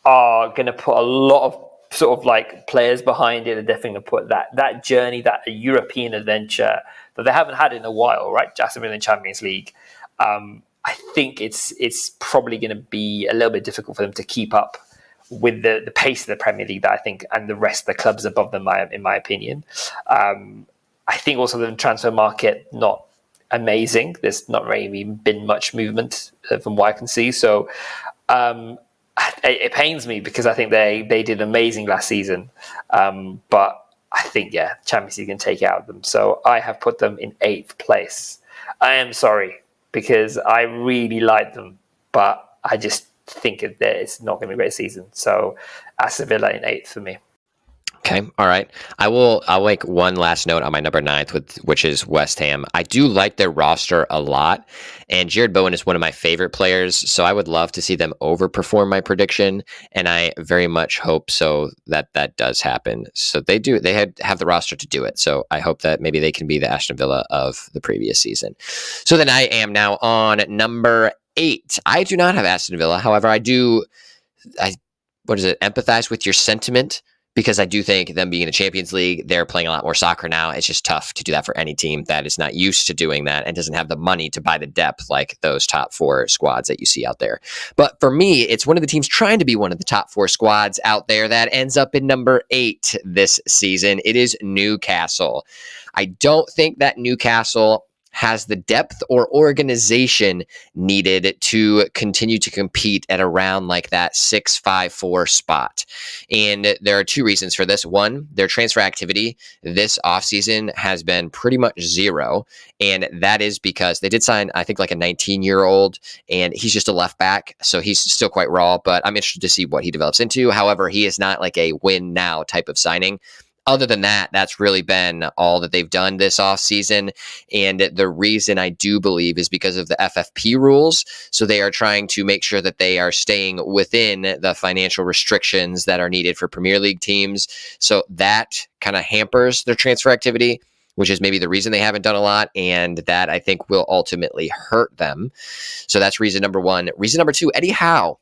are going to put a lot of sort of like players behind it. They're definitely going to put that journey, that European adventure that they haven't had in a while, right? Aston Villa in Champions League. I think it's probably going to be a little bit difficult for them to keep up with the pace of the Premier League that I think, and the rest of the clubs above them, in my opinion. I think also the transfer market, not amazing. There's not really been much movement from what I can see. So it pains me because I think they did amazing last season. But I think, Champions League can take it out of them. So I have put them in 8th place. I am sorry because I really like them, but I just think that it's not going to be a great season. So Aston Villa in 8th for me. Okay. All right. I'll make one last note on my number 9th, which is West Ham. I do like their roster a lot, and Jared Bowen is one of my favorite players, so I would love to see them overperform my prediction, and I very much hope so that does happen. So they have the roster to do it, so I hope that maybe they can be the Aston Villa of the previous season. So then I am now on number 8. I do not have Aston Villa. However, I empathize with your sentiment, because I do think them being in the Champions League, they're playing a lot more soccer now. It's just tough to do that for any team that is not used to doing that and doesn't have the money to buy the depth like those top 4 squads that you see out there. But for me, it's one of the teams trying to be one of the top 4 squads out there that ends up in number 8 this season. It is Newcastle. I don't think that Newcastle has the depth or organization needed to continue to compete at around like that 6-5-4 spot. And there are 2 reasons for this. One, their transfer activity this offseason has been pretty much zero. And that is because they did sign, I think, like a 19-year-old, and he's just a left back. So he's still quite raw, but I'm interested to see what he develops into. However, he is not like a win now type of signing. Other than that, that's really been all that they've done this offseason. And the reason I do believe is because of the FFP rules. So they are trying to make sure that they are staying within the financial restrictions that are needed for Premier League teams. So that kind of hampers their transfer activity, which is maybe the reason they haven't done a lot. And that I think will ultimately hurt them. So that's reason number 1. Reason number 2, Eddie Howe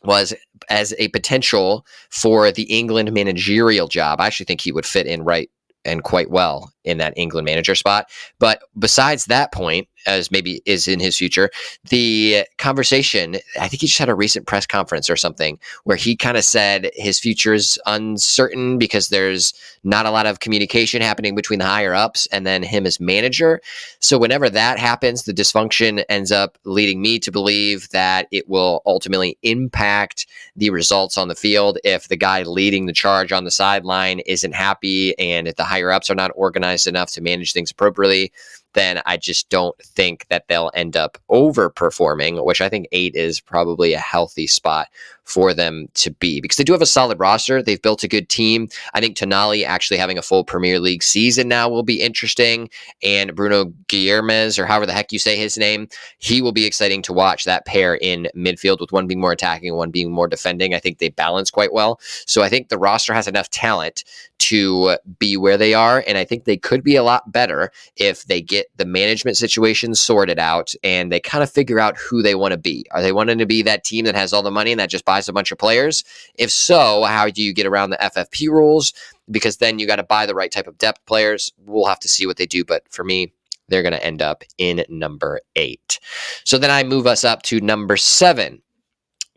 was as a potential for the England managerial job. I actually think he would fit in right and quite well in that England manager spot. But besides that point, as maybe is in his future, the conversation, I think he just had a recent press conference or something where he kind of said his future is uncertain because there's not a lot of communication happening between the higher ups and then him as manager. So whenever that happens, the dysfunction ends up leading me to believe that it will ultimately impact the results on the field if the guy leading the charge on the sideline isn't happy and if the higher ups are not organized enough to manage things appropriately. Then I just don't think that they'll end up overperforming, which I think 8 is probably a healthy spot for them to be because they do have a solid roster. They've built a good team. I think Tonali actually having a full Premier League season now will be interesting. And Bruno Guillermes, or however the heck you say his name, he will be exciting to watch that pair in midfield with one being more attacking and one being more defending. I think they balance quite well. So I think the roster has enough talent to be where they are. And I think they could be a lot better if they get the management situation sorted out and they kind of figure out who they want to be. Are they wanting to be that team that has all the money and that just buys a bunch of players? If so, how do you get around the FFP rules? Because then you got to buy the right type of depth players. We'll have to see what they do. But for me, they're going to end up in number 8. So then I move us up to number 7.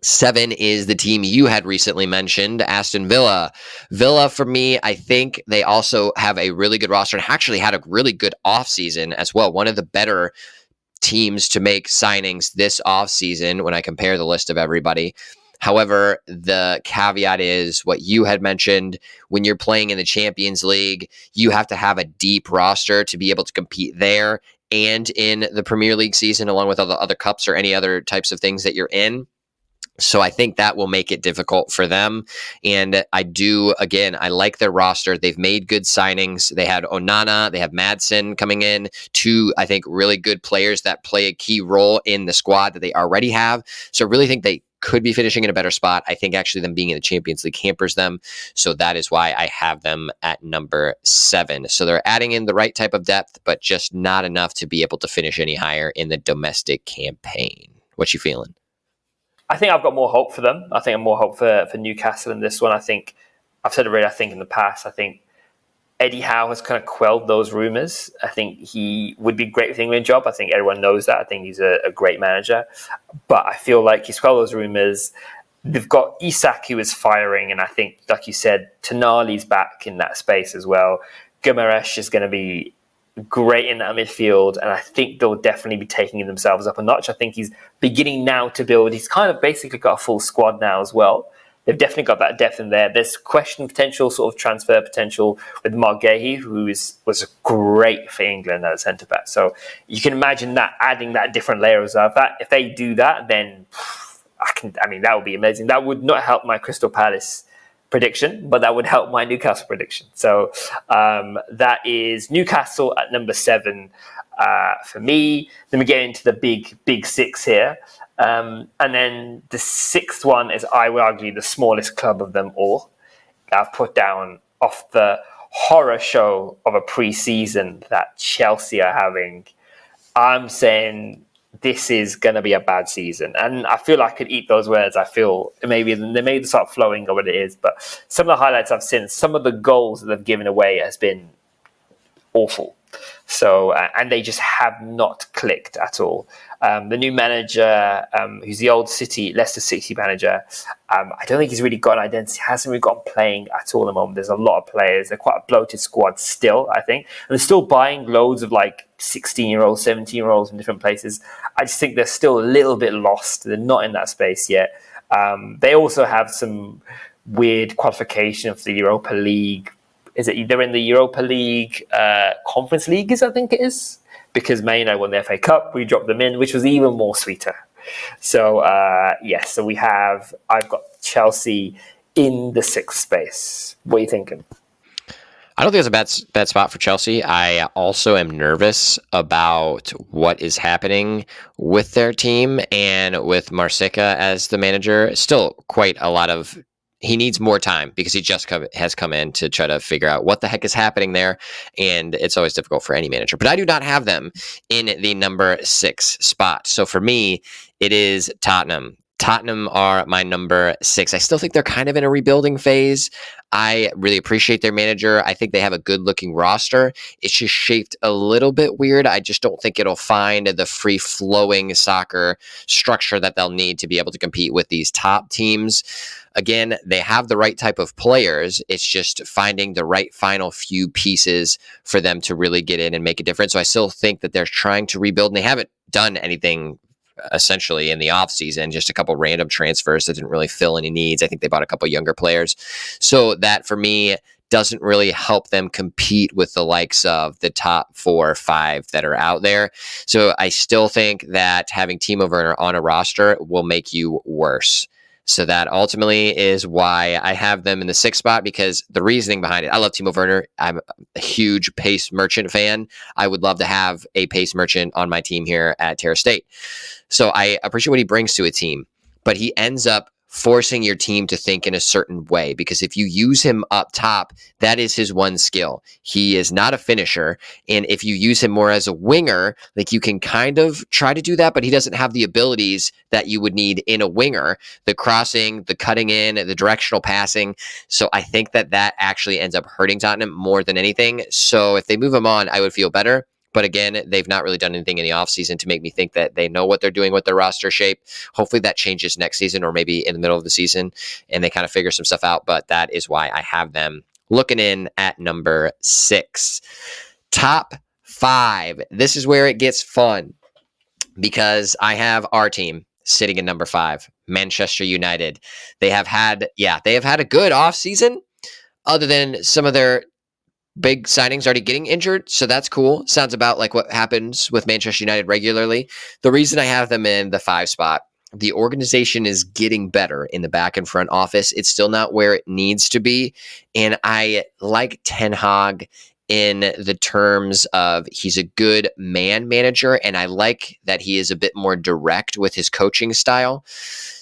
7 is the team you had recently mentioned, Aston Villa. Villa, for me, I think they also have a really good roster and actually had a really good offseason as well. One of the better teams to make signings this offseason when I compare the list of everybody. However, the caveat is what you had mentioned. When you're playing in the Champions League, you have to have a deep roster to be able to compete there and in the Premier League season, along with all the other cups or any other types of things that you're in. So I think that will make it difficult for them. And I like their roster. They've made good signings. They had Onana, they have Madsen coming in, 2, I think, really good players that play a key role in the squad that they already have. So I really think they could be finishing in a better spot. I think actually them being in the Champions League hampers them. So that is why I have them at number 7. So they're adding in the right type of depth, but just not enough to be able to finish any higher in the domestic campaign. What you feeling? I think I've got more hope for them. I think I'm more hope for Newcastle in this one. I think I've said it already. I think in the past, I think Eddie Howe has kind of quelled those rumors. I think he would be great for the England job. I think everyone knows that. I think he's a great manager. But I feel like he's quelled those rumors. They've got Isak who is firing. And I think, like you said, Tonali's back in that space as well. Guimaraes is going to be great in that midfield, and I think they'll definitely be taking themselves up a notch. I think he's beginning now to build. He's kind of basically got a full squad now as well. They've definitely got that depth in there. There's question potential, sort of transfer potential with Mark Gahey, who was great for England at centre back. So you can imagine that adding that different layers of that. If they do that, then that would be amazing. That would not help my Crystal Palace prediction, but that would help my Newcastle prediction. So that is Newcastle at number 7 for me. Then we get into the big 6 here. And then the 6th one is, I would argue, the smallest club of them all. I've put down off the horror show of a pre-season that Chelsea are having. I'm saying this is going to be a bad season. And I feel I could eat those words. I feel maybe they may start flowing or what it is. But some of the highlights I've seen, some of the goals that they've given away has been awful. So, and they just have not clicked at all. The new manager, who's the old Leicester City manager, I don't think he's really got an identity. Hasn't really got playing at all at the moment. There's a lot of players. They're quite a bloated squad still, I think. And they're still buying loads of like 16-year-olds, 17-year-olds in different places. I just think they're still a little bit lost. They're not in that space yet. They also have some weird qualification for the Europa League. Is it they're in the Europa League Conference Leagues, I think it is, because Man United won the FA Cup. We dropped them in, which was even more sweeter. So so I've got Chelsea in the 6th space. What are you thinking? I don't think it's a bad spot for Chelsea. I also am nervous about what is happening with their team and with Marsica as the manager. Still quite a lot of. He needs more time because he just has come in to try to figure out what the heck is happening there. And it's always difficult for any manager. But I do not have them in the number 6 spot. So for me, it is Tottenham. Tottenham are my number 6. I still think they're kind of in a rebuilding phase. I really appreciate their manager. I think they have a good-looking roster. It's just shaped a little bit weird. I just don't think it'll find the free-flowing soccer structure that they'll need to be able to compete with these top teams. Again, they have the right type of players. It's just finding the right final few pieces for them to really get in and make a difference. So I still think that they're trying to rebuild, and they haven't done anything essentially in the offseason, just a couple random transfers that didn't really fill any needs. I think they bought a couple younger players. So that, for me, doesn't really help them compete with the likes of the top 4 or 5 that are out there. So I still think that having Timo Werner on a roster will make you worse. So that ultimately is why I have them in the 6th spot, because the reasoning behind it, I love Timo Werner. I'm a huge Pace Merchant fan. I would love to have a Pace Merchant on my team here at Terra State. So I appreciate what he brings to a team, but he ends up forcing your team to think in a certain way, because if you use him up top, that is his one skill. He is not a finisher. And if you use him more as a winger, like, you can kind of try to do that, but he doesn't have the abilities that you would need in a winger, the crossing, the cutting in, the directional passing. So I think that actually ends up hurting Tottenham more than anything. So if they move him on, I would feel better. But again, they've not really done anything in the offseason to make me think that they know what they're doing with their roster shape. Hopefully that changes next season, or maybe in the middle of the season, and they kind of figure some stuff out. But that is why I have them looking in at number 6. Top 5. This is where it gets fun, because I have our team sitting in number 5, Manchester United. They have had a good offseason, other than some of their big signings already getting injured, so that's cool. Sounds about like what happens with Manchester United regularly. The reason I have them in the 5 spot, the organization is getting better in the back and front office. It's still not where it needs to be, and I like Ten Hag in the terms of he's a good man manager, and I like that he is a bit more direct with his coaching style.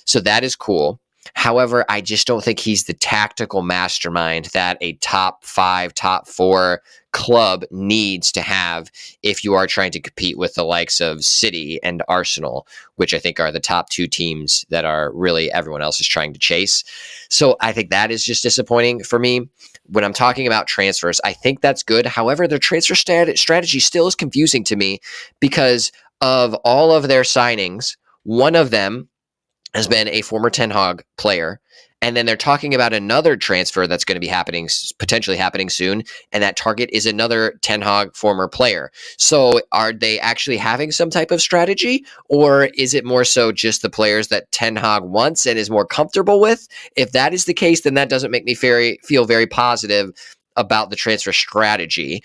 So that is cool. However, I just don't think he's the tactical mastermind that a top 5, top 4 club needs to have if you are trying to compete with the likes of City and Arsenal, which I think are the top 2 teams that are really everyone else is trying to chase. So I think that is just disappointing for me. When I'm talking about transfers, I think that's good. However, their transfer strategy still is confusing to me, because of all of their signings, one of them has been a former Ten Hag player. And then they're talking about another transfer that's going to be potentially happening soon. And that target is another Ten Hag former player. So are they actually having some type of strategy? Or is it more so just the players that Ten Hag wants and is more comfortable with? If that is the case, then that doesn't make me feel very positive about the transfer strategy,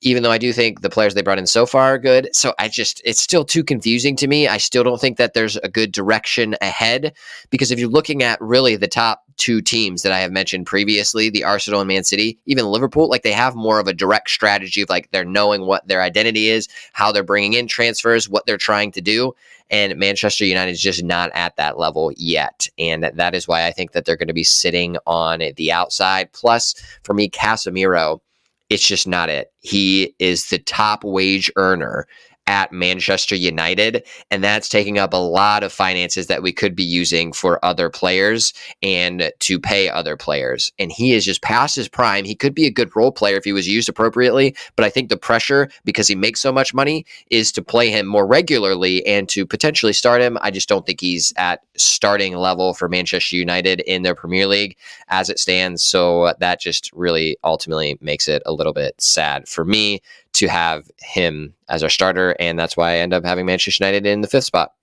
even though I do think the players they brought in so far are good. So it's still too confusing to me. I still don't think that there's a good direction ahead, because if you're looking at really the top 2 teams that I have mentioned previously, the Arsenal and Man City, even Liverpool, like, they have more of a direct strategy of, like, they're knowing what their identity is, how they're bringing in transfers, what they're trying to do. And Manchester United is just not at that level yet. And that is why I think that they're going to be sitting on the outside. Plus, for me, Casemiro, it's just not it. He is the top wage earner at Manchester United, and that's taking up a lot of finances that we could be using for other players and to pay other players. And he is just past his prime. He could be a good role player if he was used appropriately, but I think the pressure, because he makes so much money, is to play him more regularly and to potentially start him. I just don't think he's at starting level for Manchester United in their Premier League as it stands. So that just really ultimately makes it a little bit sad for me to have him as our starter, and that's why I end up having Manchester United in the 5th spot.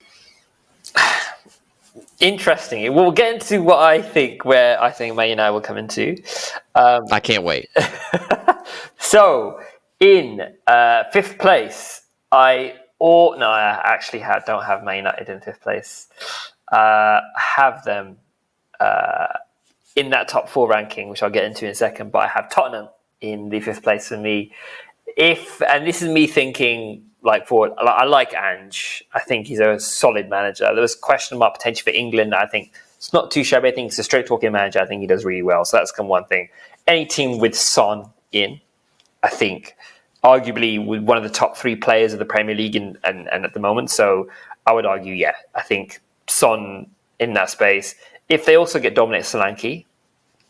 Interesting. We'll get into what I think, where I think Man United will come into. I can't wait. So, in 5th place, don't have Man United in 5th place. Have them in that top 4 ranking, which I'll get into in a second, but I have Tottenham in the 5th place for me. And this is me thinking, I like Ange. I think he's a solid manager. There was question mark potential for England. I think it's not too shabby. I think it's a straight talking manager. I think he does really well. So that's one thing. Any team with Son in, I think, arguably with one of the top 3 players of the Premier League and at the moment. So I would argue, I think Son in that space. If they also get Dominic Solanke,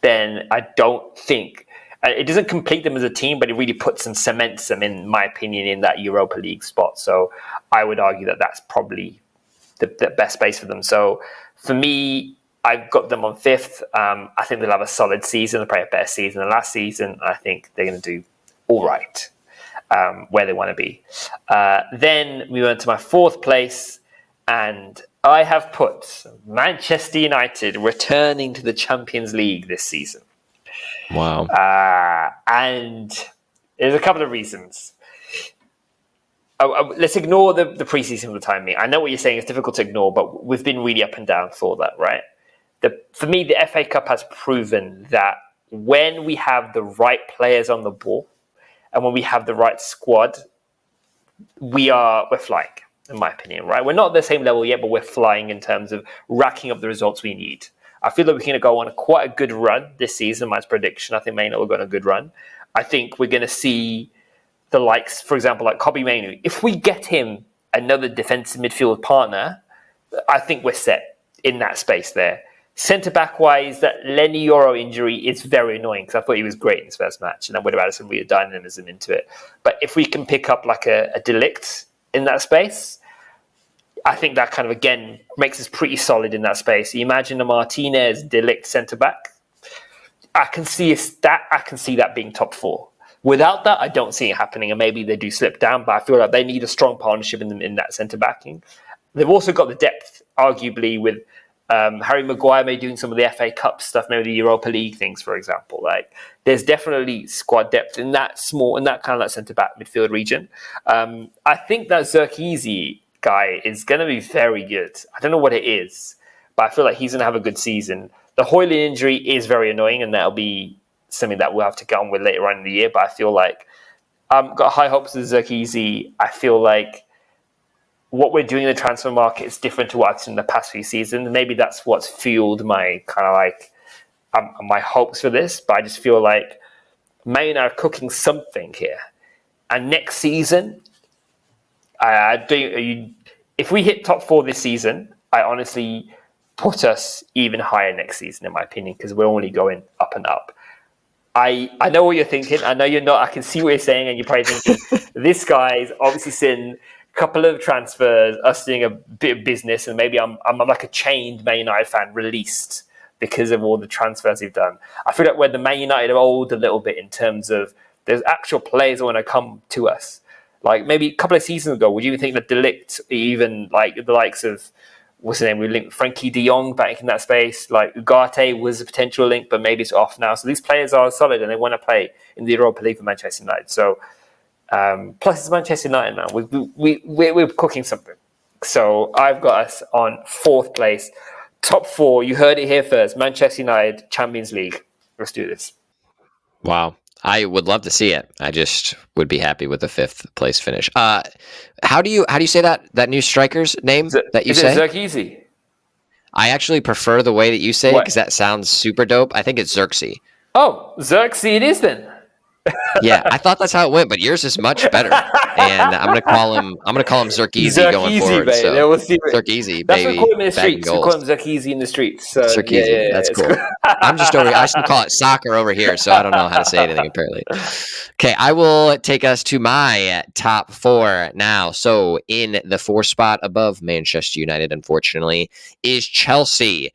then I don't think it doesn't complete them as a team, but it really puts and cements them, in my opinion, in that Europa League spot. So I would argue that that's probably the best space for them. So for me, I've got them on 5th. I think they'll have a solid season. They'll probably have a better season than last season. I think they're going to do all right where they want to be. Then we went to my 4th place, and I have put Manchester United returning to the Champions League this season. Wow. And there's a couple of reasons. Let's ignore the preseason for the time being. I know what you're saying. It's difficult to ignore, but we've been really up and down for that, right? For me, the FA Cup has proven that when we have the right players on the ball and when we have the right squad, we're flying, in my opinion, right? We're not at the same level yet, but we're flying in terms of racking up the results we need. I feel like we're going to go on quite a good run this season. My prediction, I think Man United will go on a good run. I think we're going to see the likes, for example, like Kobbie Mainoo. If we get him another defensive midfield partner, I think we're set in that space there. Centre-back wise, that Lenny Yoro injury is very annoying because I thought he was great in his first match, and I would have added some real dynamism into it. But if we can pick up like a Delict in that space, I think that kind of, again, makes us pretty solid in that space. You imagine a Martinez Delict centre-back. I can see that being top 4. Without that, I don't see it happening, and maybe they do slip down, but I feel like they need a strong partnership in that centre-backing. They've also got the depth, arguably, with Harry Maguire maybe doing some of the FA Cup stuff, maybe the Europa League things, for example. Like, there's definitely squad depth in that kind of like centre-back midfield region. I think that Zirkzee guy is going to be very good. I don't know what it is, but I feel like he's going to have a good season. The Hoyland injury is very annoying, and that'll be something that we'll have to get on with later on in the year. But I feel like I've got high hopes of Zirkzee. I feel like what we're doing in the transfer market is different to what I've seen in the past few seasons. Maybe that's what's fueled my kind of like my hopes for this. But I just feel like Man United are cooking something here. And next season, if we hit top 4 this season, I honestly put us even higher next season, in my opinion, because we're only going up and up. I know what you're thinking. I know you're not. I can see what you're saying, and you're probably thinking, this guy's obviously seen a couple of transfers, us doing a bit of business, and maybe I'm like a chained Man United fan released because of all the transfers he've done. I feel like we're the Man United of old a little bit in terms of there's actual players that want to come to us. Like maybe a couple of seasons ago, would you even think that Delict, even like the likes of, what's his name, we linked Frankie de Jong back in that space, like Ugarte was a potential link, but maybe it's off now. So these players are solid and they want to play in the Europa League for Manchester United. So plus it's Manchester United now. We're cooking something. So I've got us on 4th place. Top 4, you heard it here first. Manchester United, Champions League. Let's do this. Wow. I would love to see it. I just would be happy with the 5th place finish. How do you say that new striker's name that you say? Is it Zirkzee? I actually prefer the way that you say it because that sounds super dope. I think it's Zirkzee. Oh, Zirkzee it is then. Yeah, I thought that's how it went, but yours is much better. And I'm gonna call him Zirkeezy going Zirkeezy, forward. mate. So They will see it. Zirkeezy, That's what we call baby, him in the bagging streets. We call goals. him Zirkeezy in the streets. So yeah, Zirkeezy, yeah, that's it's cool. cool. I'm just over here. I still call it soccer over here, so I don't know how to say anything apparently. Okay, I will take us to my top four now. So in the four spot above Manchester United, unfortunately, is Chelsea.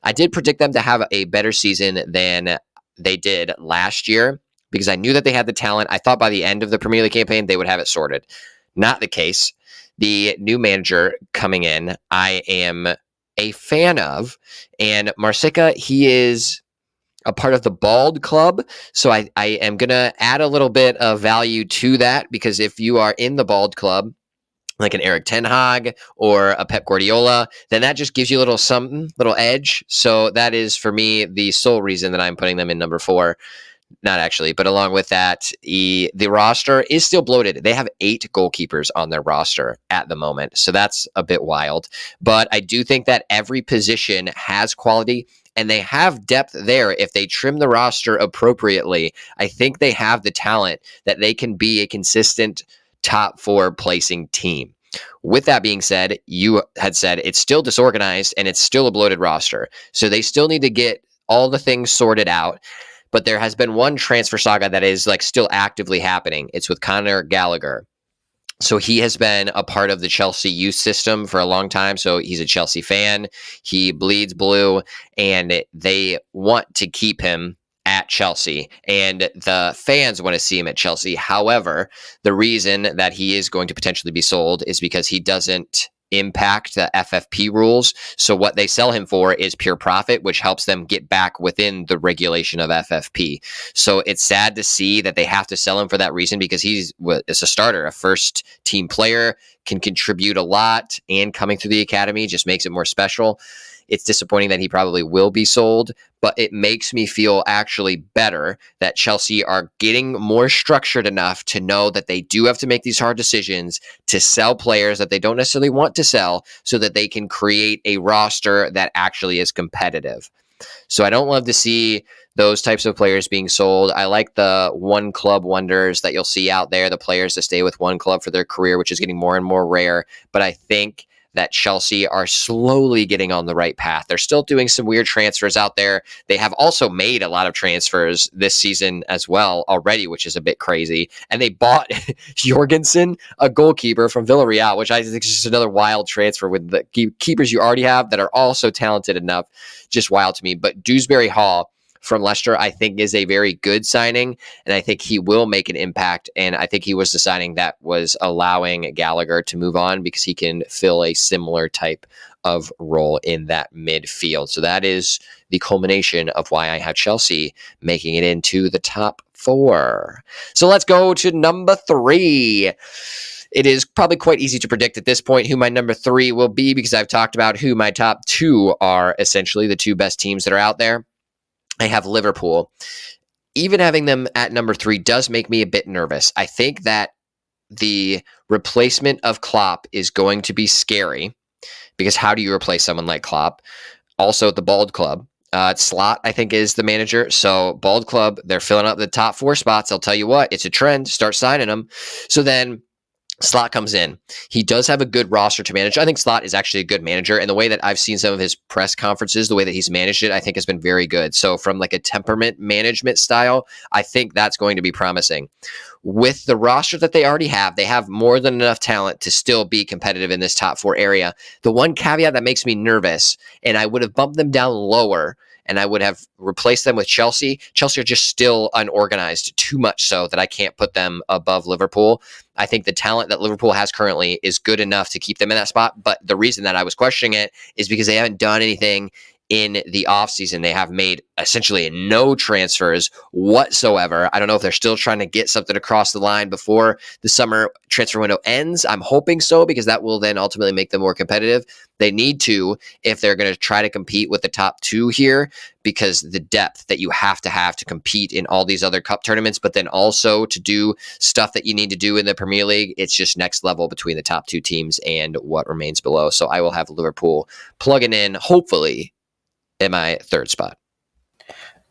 I did predict them to have a better season than they did last year because I knew that they had the talent. I thought by the end of the Premier League campaign, they would have it sorted. Not the case. The new manager coming in, I am a fan of. And Marsica, he is a part of the Bald Club. So I am going to add a little bit of value to that because if you are in the Bald Club, like an Eric Ten Hag or a Pep Guardiola, then that just gives you a little something, little edge. So that is for me the sole reason that I'm putting them in number four. Not actually, but along with that, the roster is still bloated. They have 8 goalkeepers on their roster at the moment. So that's a bit wild. But I do think that every position has quality and they have depth there if they trim the roster appropriately. I think they have the talent that they can be a consistent top 4 placing team. With that being said, you had said it's still disorganized and it's still a bloated roster. So they still need to get all the things sorted out. But there has been one transfer saga that is like still actively happening. It's with Conor Gallagher. So he has been a part of the Chelsea youth system for a long time. So he's a Chelsea fan. He bleeds blue, and they want to keep him at Chelsea, and the fans want to see him at Chelsea. However, the reason that he is going to potentially be sold is because he doesn't impact the FFP rules. So what they sell him for is pure profit, which helps them get back within the regulation of FFP. So it's sad to see that they have to sell him for that reason because he's a starter, a first team player, can contribute a lot, and coming through the academy just makes it more special. It's disappointing that he probably will be sold, but it makes me feel actually better that Chelsea are getting more structured enough to know that they do have to make these hard decisions to sell players that they don't necessarily want to sell so that they can create a roster that actually is competitive. So I don't love to see those types of players being sold. I like the one club wonders that you'll see out there, the players that stay with one club for their career, which is getting more and more rare. But I think that Chelsea are slowly getting on the right path. They're still doing some weird transfers out there. They have also made a lot of transfers this season as well already, which is a bit crazy. And they bought Jorgensen, a goalkeeper from Villarreal, which I think is just another wild transfer with the keepers you already have that are also talented enough. Just wild to me. But Dewsbury Hall from Leicester, I think, is a very good signing, and I think he will make an impact. And I think he was the signing that was allowing Gallagher to move on because he can fill a similar type of role in that midfield. So that is the culmination of why I have Chelsea making it into the top 4. So let's go to number 3. It is probably quite easy to predict at this point who my number 3 will be because I've talked about who my top 2 are, essentially the 2 best teams that are out there. I have Liverpool. Even having them at number 3 does make me a bit nervous. I think that the replacement of Klopp is going to be scary because how do you replace someone like Klopp? Also, the Bald Club. Slot, I think, is the manager. So, Bald Club, they're filling up the top 4 spots. I'll tell you what, it's a trend. Start signing them. So then Slot comes in. He does have a good roster to manage. I think Slot is actually a good manager. And the way that I've seen some of his press conferences, the way that he's managed it, I think has been very good. So from like a temperament management style, I think that's going to be promising. With the roster that they already have, they have more than enough talent to still be competitive in this top 4 area. The one caveat that makes me nervous, and I would have bumped them down lower, and I would have replaced them with Chelsea. Chelsea are just still unorganized, too much so that I can't put them above Liverpool. I think the talent that Liverpool has currently is good enough to keep them in that spot. But the reason that I was questioning it is because they haven't done anything in the offseason. They have made essentially no transfers whatsoever. I don't know if they're still trying to get something across the line before the summer transfer window ends. I'm hoping so because that will then ultimately make them more competitive. They need to if they're going to try to compete with the top 2 here because the depth that you have to compete in all these other cup tournaments, but then also to do stuff that you need to do in the Premier League, it's just next level between the top 2 teams and what remains below. So I will have Liverpool plugging in, hopefully, in my 3rd spot.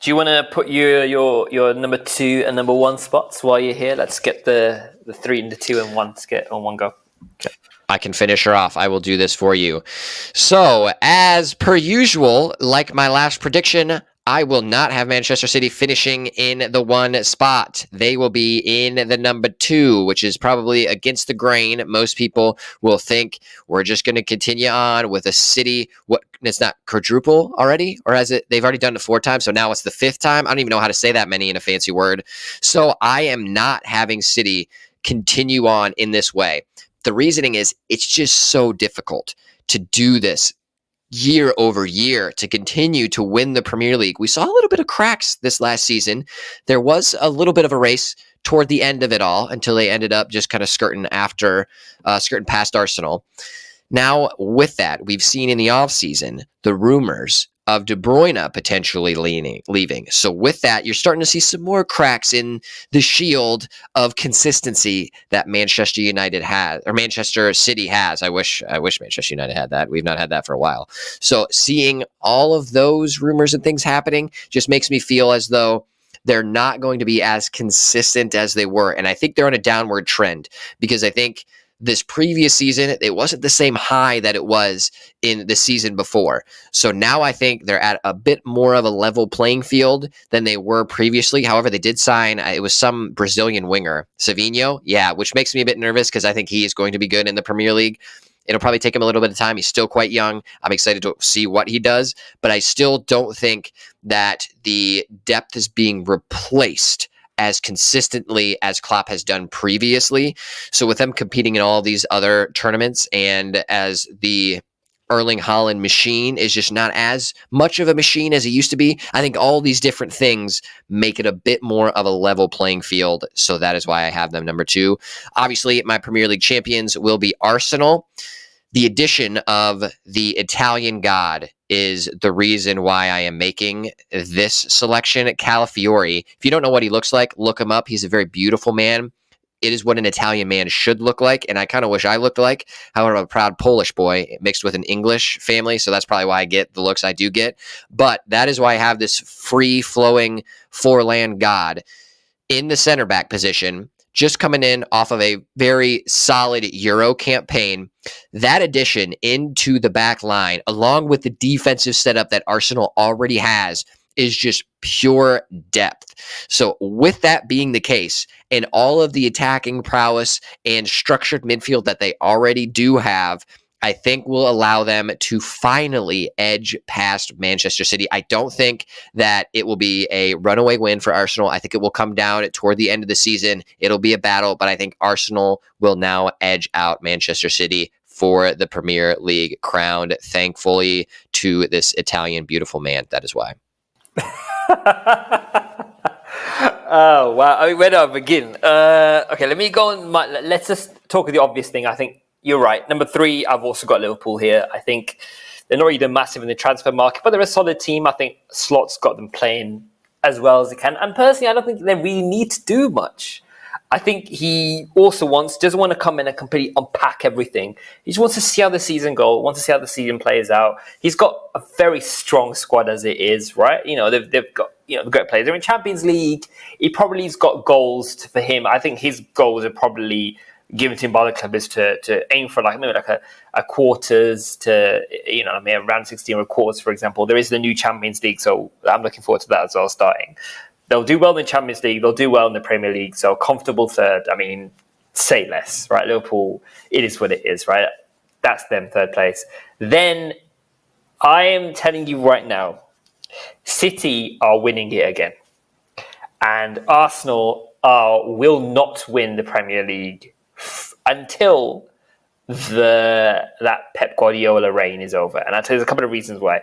Do you want to put your number 2 and number 1 spots while you're here? Let's get the 3 and the 2 and 1 to get on one go. I can finish her off. I will do this for you. So, as per usual, like my last prediction, I will not have Manchester City finishing in the 1 spot. They will be in the number 2, which is probably against the grain. Most people will think we're just going to continue on with a City. What, it's not quadruple already, or has it? They've already done it 4 times, so now it's the 5th time. I don't even know how to say that many in a fancy word. So I am not having City continue on in this way. The reasoning is it's just so difficult to do this year over year, to continue to win the Premier League. We saw a little bit of cracks this last season. There was a little bit of a race toward the end of it all until they ended up just kind of skirting past Arsenal. Now, with that, we've seen in the offseason the rumors of De Bruyne potentially leaving. So with that, you're starting to see some more cracks in the shield of consistency that Manchester United has, or Manchester City has. I wish Manchester United had that. We've not had that for a while. So seeing all of those rumors and things happening just makes me feel as though they're not going to be as consistent as they were. And I think they're on a downward trend, because I think this previous season, it wasn't the same high that it was in the season before. So now I think they're at a bit more of a level playing field than they were previously. However, they did sign, it was some Brazilian winger, Savinho. Yeah, which makes me a bit nervous because I think he is going to be good in the Premier League. It'll probably take him a little bit of time. He's still quite young. I'm excited to see what he does, but I still don't think that the depth is being replaced as consistently as Klopp has done previously. So with them competing in all these other tournaments, and as the Erling Haaland machine is just not as much of a machine as it used to be, I think all these different things make it a bit more of a level playing field. So that is why I have them number 2. Obviously, my Premier League champions will be Arsenal. The addition of the Italian god is the reason why I am making this selection. Calafiori, if you don't know what he looks like, look him up. He's a very beautiful man. It is what an Italian man should look like, and I kind of wish I looked like. However, I'm a proud Polish boy mixed with an English family, so that's probably why I get the looks I do get. But that is why I have this free-flowing Forlan god in the center back position, just coming in off of a very solid Euro campaign. That addition into the back line, along with the defensive setup that Arsenal already has, is just pure depth. So with that being the case, and all of the attacking prowess and structured midfield that they already do have, I think will allow them to finally edge past Manchester City. I don't think that it will be a runaway win for Arsenal. I think it will come down toward the end of the season. It'll be a battle, but I think Arsenal will now edge out Manchester City for the Premier League crown, thankfully to this Italian beautiful man. That is why. Oh, wow. I mean, where do I begin? Okay, let me go on. Let's just talk of the obvious thing. I think you're right. Number 3, I've also got Liverpool here. I think they're not really massive in the transfer market, but they're a solid team. I think Slot's got them playing as well as they can. And personally, I don't think they really need to do much. I think he also doesn't want to come in and completely unpack everything. He just wants to see how the season goes, wants to see how the season plays out. He's got a very strong squad as it is, right? You know, they've got, you know, the great players. They're in Champions League. He probably's got goals for him. I think his goals are probably given to him by the club is to aim for maybe a quarters to, you know, maybe around 16 or quarters, for example. There is the new Champions League, so I'm looking forward to that as well starting. They'll do well in the Champions League. They'll do well in the Premier League. So comfortable third. I mean, say less, right? Liverpool, it is what it is, right? That's them, third place. Then I am telling you right now, City are winning it again. And Arsenal will not win the Premier League until that Pep Guardiola reign is over. And I'll tell you a couple of reasons why.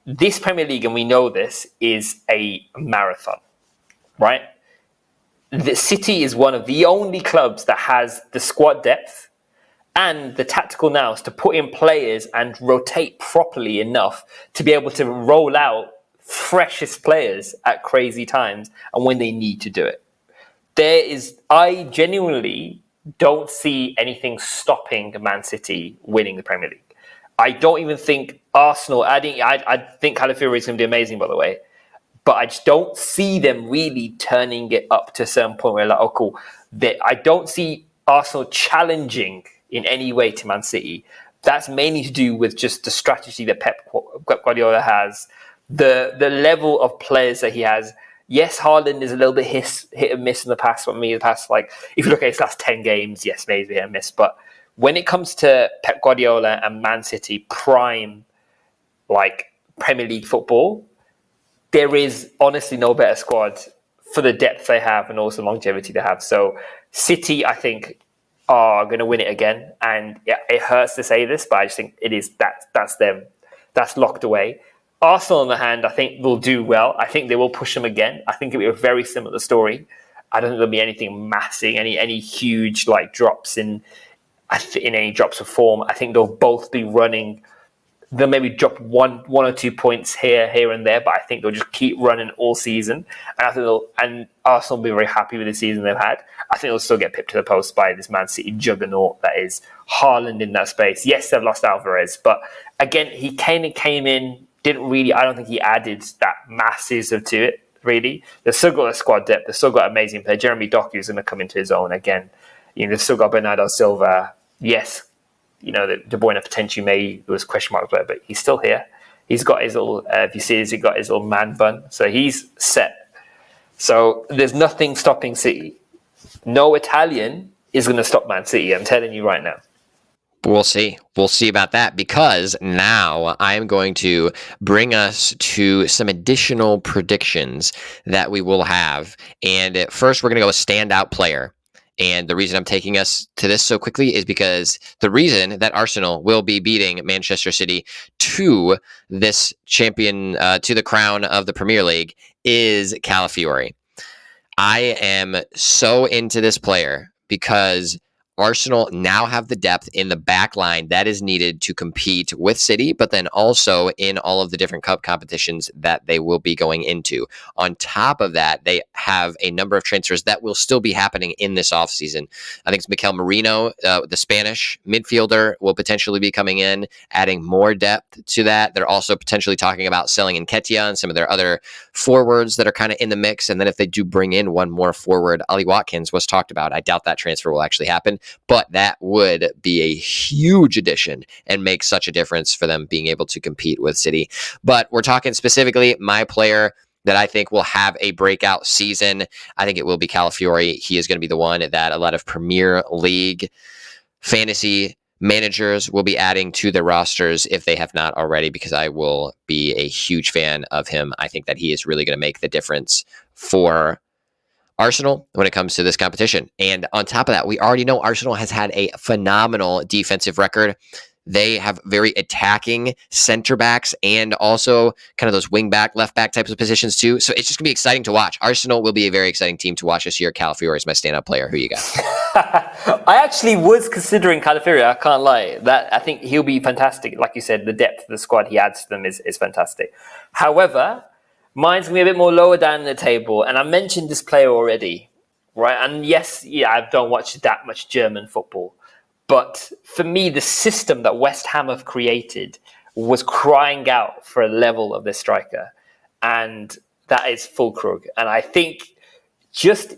This Premier League, and we know this, is a marathon, right? The City is one of the only clubs that has the squad depth and the tactical nous to put in players and rotate properly enough to be able to roll out freshest players at crazy times and when they need to do it. I genuinely don't see anything stopping Man City winning the Premier League. I don't even think Arsenal. I think Calafiori is going to be amazing, by the way. but I just don't see them really turning it up to a certain point where like, oh, cool. I don't see Arsenal challenging in any way to Man City. That's mainly to do with just the strategy that Pep Guardiola has, the level of players that he has. Yes, Haaland is a little bit hit and miss in the past. For me, the past, like, if you look at his last 10 games, yes, maybe hit and miss. But when it comes to Pep Guardiola and Man City prime, like, Premier League football, there is honestly no better squad for the depth they have and also longevity they have. So City, I think, are going to win it again. And it hurts to say this, but I just think it is that's them. That's locked away. Arsenal, on the hand, I think will do well. I think they will push them again. I think it'll be a very similar story. I don't think there'll be anything massive, any huge like drops in any drops of form. I think they'll both be running. They'll maybe drop one or 2 points here and there, but I think they'll just keep running all season. And I think and Arsenal will be very happy with the season they've had. I think they'll still get pipped to the post by this Man City juggernaut that is Haaland in that space. Yes, they've lost Alvarez, but again, he came in, didn't really, I don't think he added that masses to it, really. They've still got a squad depth. They've still got amazing players. Jeremy Doku is going to come into his own again. They've still got Bernardo Silva. Yes, the De Bruyne potentially there was question marks there, but he's still here. He's got his little, if you see, he's got his little man bun. So he's set. So there's nothing stopping City. No Italian is going to stop Man City. I'm telling you right now. We'll see. We'll see about that, because now I am going to bring us to some additional predictions that we will have. And first, we're going to go with standout player. And the reason I'm taking us to this so quickly is because the reason that Arsenal will be beating Manchester City to this champion, to the crown of the Premier League, is Calafiori. I am so into this player because Arsenal now have the depth in the back line that is needed to compete with City, but then also in all of the different cup competitions that they will be going into. On top of that, they have a number of transfers that will still be happening in this offseason. I think it's Mikel Merino, the Spanish midfielder, will potentially be coming in, adding more depth to that. They're also potentially talking about selling Nketiah and some of their other forwards that are kind of in the mix. And then if they do bring in one more forward, Ollie Watkins was talked about. I doubt that transfer will actually happen. But that would be a huge addition and make such a difference for them being able to compete with City. But we're talking specifically my player that I think will have a breakout season. I think it will be Calafiori. He is going to be the one that a lot of Premier League fantasy managers will be adding to their rosters if they have not already, because I will be a huge fan of him. I think that he is really going to make the difference for Arsenal when it comes to this competition. And on top of that, we already know Arsenal has had a phenomenal defensive record. They have very attacking center backs and also kind of those wing back, left back types of positions too. So it's just going to be exciting to watch. Arsenal will be a very exciting team to watch this year. Calafiori is my standout player. Who you got? I actually was considering Calafiori. I can't lie. I think he'll be fantastic. Like you said, the depth of the squad he adds to them is fantastic. However, mine's going to be a bit more lower down in the table. And I mentioned this player already, right? And yes, I don't watch that much German football. But for me, the system that West Ham have created was crying out for a level of this striker. And that is Füllkrug. And I think just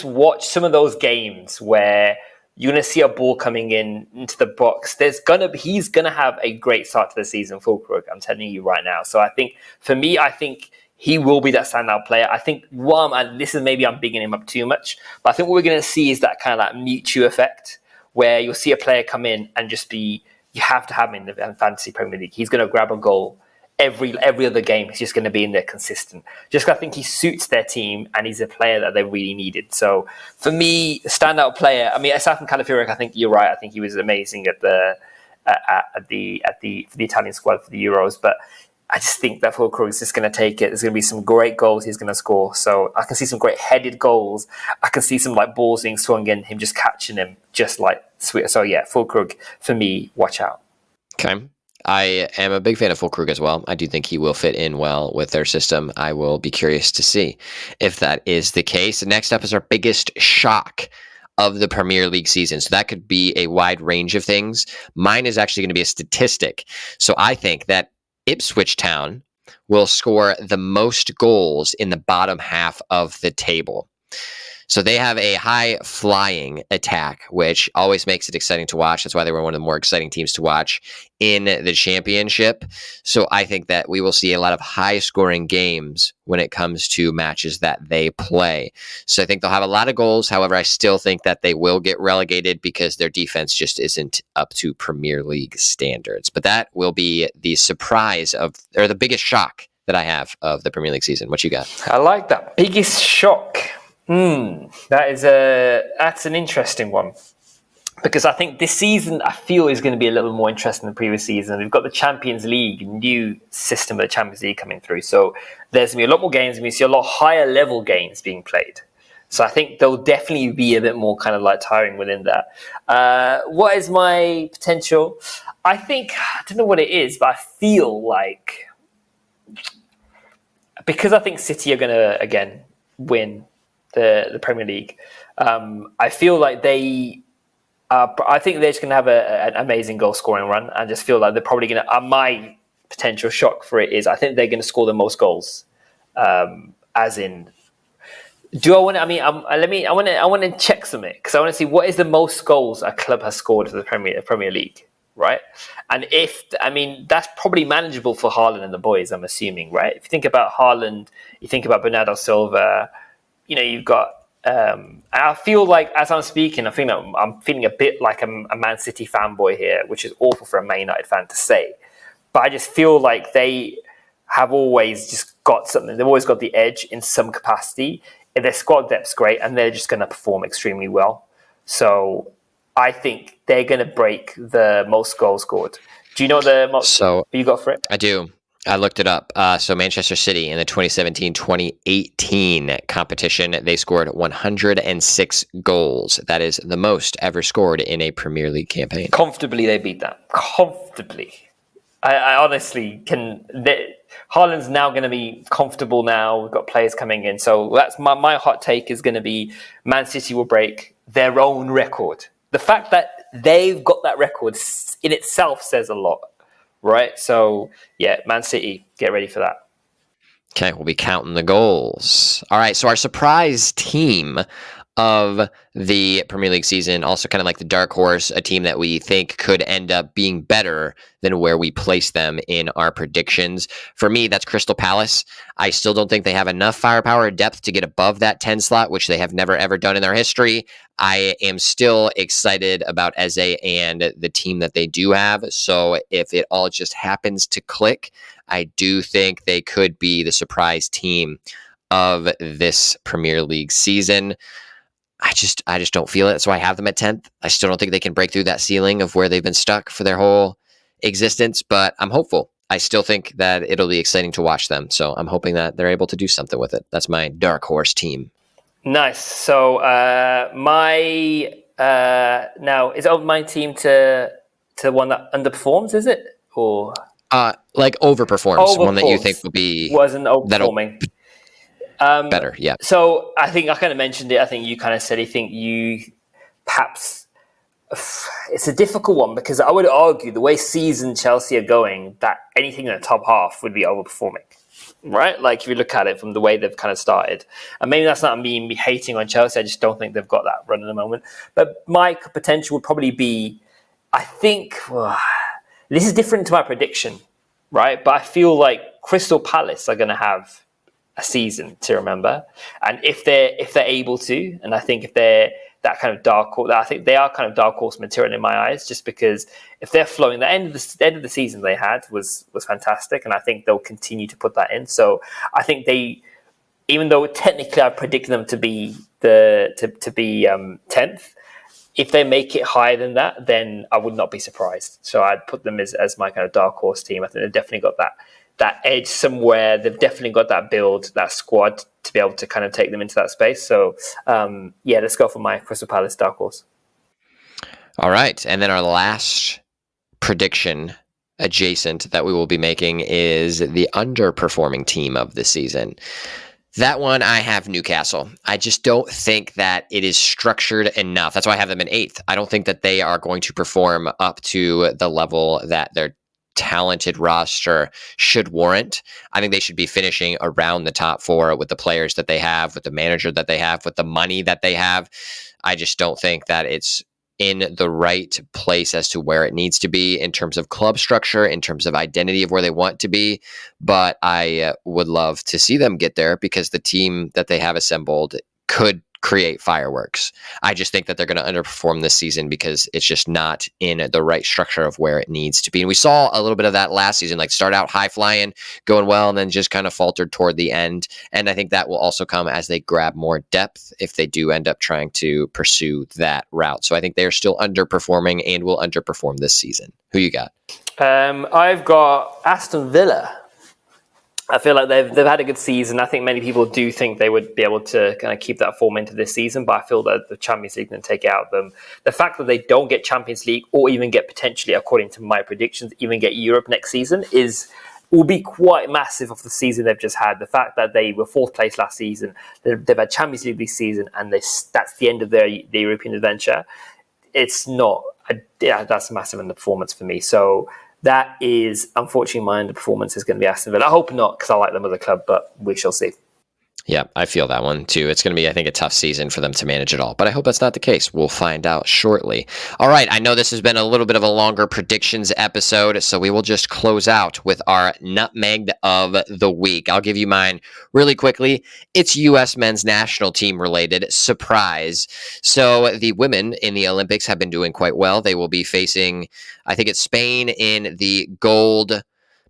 watch some of those games where you're going to see a ball coming into the box. He's going to have a great start to the season, Füllkrug. I'm telling you right now. So I think, for me, he will be that standout player. I think, this is maybe I'm bigging him up too much, but I think what we're going to see is that kind of like Mewtwo effect, where you'll see a player come in and just you have to have him in the Fantasy Premier League. He's going to grab a goal every other game. He's just going to be in there consistent. Just I think he suits their team, and he's a player that they really needed. So for me, standout player, aside from Calafiori, I think you're right. I think he was amazing at the Italian squad for the Euros, but I just think that Füllkrug is just going to take it. There's going to be some great goals he's going to score. So I can see some great headed goals. I can see some like balls being swung in, him just catching him, just like sweet. So yeah, Füllkrug for me. Watch out. Okay. I am a big fan of Füllkrug as well. I do think he will fit in well with their system. I will be curious to see if that is the case. Next up is our biggest shock of the Premier League season. So that could be a wide range of things. Mine is actually going to be a statistic. So I think that Ipswich Town will score the most goals in the bottom half of the table. So they have a high flying attack, which always makes it exciting to watch. That's why they were one of the more exciting teams to watch in the championship. So I think that we will see a lot of high scoring games when it comes to matches that they play. So I think they'll have a lot of goals. However, I still think that they will get relegated because their defense just isn't up to Premier League standards. But that will be the surprise or the biggest shock that I have of the Premier League season. What you got? I like that. Biggest shock. That's an interesting one, because I think this season I feel is going to be a little more interesting than the previous season. We've got the Champions League, new system of the Champions League coming through, so there's going to be a lot more games, and we see a lot higher level games being played. So I think there'll definitely be a bit more kind of like tiring within that. What is my potential? I don't know what it is, but I feel like, because I think City are going to again win the Premier League, I feel like I think they're just going to have an amazing goal scoring run, and just feel like they're probably going to. My potential shock for it is I think they're going to score the most goals. As in, do I want to? I mean, I want to check something, because I want to see what is the most goals a club has scored for the Premier League, right? And that's probably manageable for Haaland and the boys, I'm assuming, right? If you think about Haaland, you think about Bernardo Silva. You've got. I feel like, as I'm speaking, I'm feeling a bit like a Man City fanboy here, which is awful for a Man United fan to say. But I just feel like they have always just got something. They've always got the edge in some capacity. Their squad depth's great, and they're just going to perform extremely well. So I think they're going to break the most goals scored. Do you know the most you got for it? I do. I looked it up. So Manchester City in the 2017-2018 competition, they scored 106 goals. That is the most ever scored in a Premier League campaign. Comfortably, they beat that. Comfortably. I honestly can. Haaland's now going to be comfortable now. We've got players coming in. So that's my hot take is going to be Man City will break their own record. The fact that they've got that record in itself says a lot. Right, so yeah, Man City, get ready for that. Okay, we'll be counting the goals. All right, so our surprise team of the Premier League season, also kind of like the dark horse, a team that we think could end up being better than where we place them in our predictions. For me, that's Crystal Palace. I still don't think they have enough firepower or depth to get above that 10 slot, which they have never, ever done in their history. I am still excited about Eze and the team that they do have. So if it all just happens to click, I do think they could be the surprise team of this Premier League season. I just don't feel it. So I have them at 10th. I still don't think they can break through that ceiling of where they've been stuck for their whole existence, but I'm hopeful. I still think that it'll be exciting to watch them. So I'm hoping that they're able to do something with it. That's my dark horse team. Nice. So now is it my team to one that underperforms? Is it or like overperforms? One that you think will be wasn't overperforming. Better, yeah. So I think I kind of mentioned it. I think you kind of said you perhaps it's a difficult one, because I would argue the way season Chelsea are going, that anything in the top half would be overperforming, right? Like if you look at it from the way they've kind of started, and maybe that's not me hating on Chelsea. I just don't think they've got that run at the moment. But my potential would probably be, I think this is different to my prediction, right? But I feel like Crystal Palace are going to have a season to remember, and if they're able to, and I think if they're that kind of dark horse, I think they are kind of dark horse material in my eyes, just because if they're flowing, the end of the season they had was fantastic, and I think they'll continue to put that in. So I think they, even though technically I predicted them to be 10th, if they make it higher than that, then I would not be surprised. So I'd put them as my kind of dark horse team. I think they've definitely got that edge somewhere. They've definitely got that build, that squad to be able to kind of take them into that space. So let's go for my Crystal Palace dark horse. All right. And then our last prediction adjacent that we will be making is the underperforming team of the season. That one, I have Newcastle. I just don't think that it is structured enough. That's why I have them in 8th. I don't think that they are going to perform up to the level that they're talented roster should warrant. I think they should be finishing around the top 4 with the players that they have, with the manager that they have, with the money that they have. I just don't think that it's in the right place as to where it needs to be in terms of club structure, in terms of identity of where they want to be. But I would love to see them get there because the team that they have assembled could create fireworks. I just think that they're going to underperform this season because it's just not in the right structure of where it needs to be. And we saw a little bit of that last season, like start out high flying, going well, and then just kind of faltered toward the end. And I think that will also come as they grab more depth if they do end up trying to pursue that route. So I think they're still underperforming and will underperform this season. Who you got? I've got Aston Villa. I feel like they've had a good season. I think many people do think they would be able to kind of keep that form into this season, but I feel that the Champions League can take it out of them. The fact that they don't get Champions League or even get potentially, according to my predictions, even get Europe next season will be quite massive of the season they've just had. The fact that they were 4th place last season, they've had Champions League this season, and that's the end of their European adventure. It's not, that's massive in the performance for me. So that is, unfortunately, my underperformance is going to be Aston Villa. I hope not, because I like them as a club, but we shall see. Yeah, I feel that one too. It's going to be, I think, a tough season for them to manage it all, but I hope that's not the case. We'll find out shortly. All right, I know this has been a little bit of a longer predictions episode, so we will just close out with our Nutmegged of the week. I'll give you mine really quickly. It's U.S. men's national team related. Surprise. So the women in the Olympics have been doing quite well. They will be facing, I think it's Spain in the gold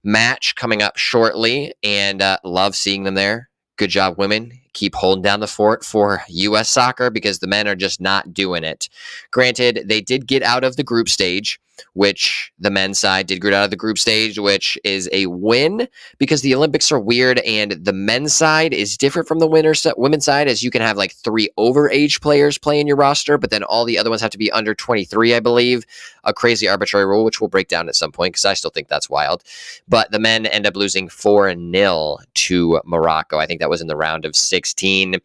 match coming up shortly, and love seeing them there. Good job, women. Keep holding down the fort for U.S. soccer because the men are just not doing it. Granted, they did get out of the group stage, which the men's side did get out of the group stage, which is a win because the Olympics are weird and the men's side is different from the women's side, as you can have like 3 overage players play in your roster, but then all the other ones have to be under 23, I believe. A crazy arbitrary rule, which we'll break down at some point because I still think that's wild. But the men end up losing 4-0 to Morocco. I think that was in the round of 16.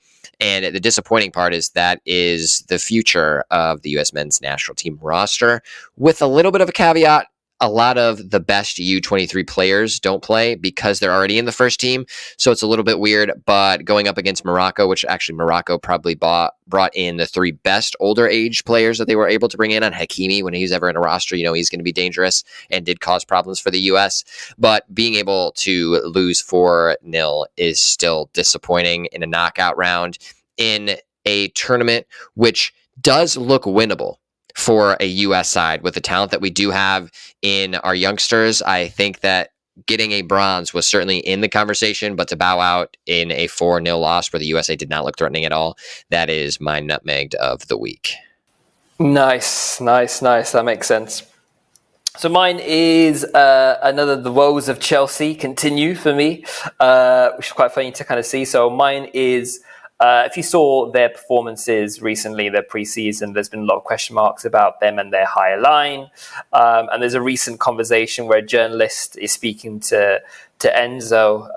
And the disappointing part is that is the future of the U.S. men's national team roster. With a little bit of a caveat, a lot of the best U23 players don't play because they're already in the first team. So it's a little bit weird, but going up against Morocco, which actually Morocco probably brought in the 3 best older age players that they were able to bring in. On Hakimi, when he's ever in a roster, he's going to be dangerous and did cause problems for the U.S. But being able to lose 4-0 is still disappointing in a knockout round in a tournament, which does look winnable for a U.S. side with the talent that we do have in our youngsters. I think that getting a bronze was certainly in the conversation, but to bow out in a 4-0 loss where the USA did not look threatening at all, that is my Nutmegged of the week. Nice. That makes sense. So mine is another The Woes of Chelsea continue for me, which is quite funny to kind of see. So mine is, if you saw their performances recently, their preseason, there's been a lot of question marks about them and their higher line. And there's a recent conversation where a journalist is speaking to Enzo.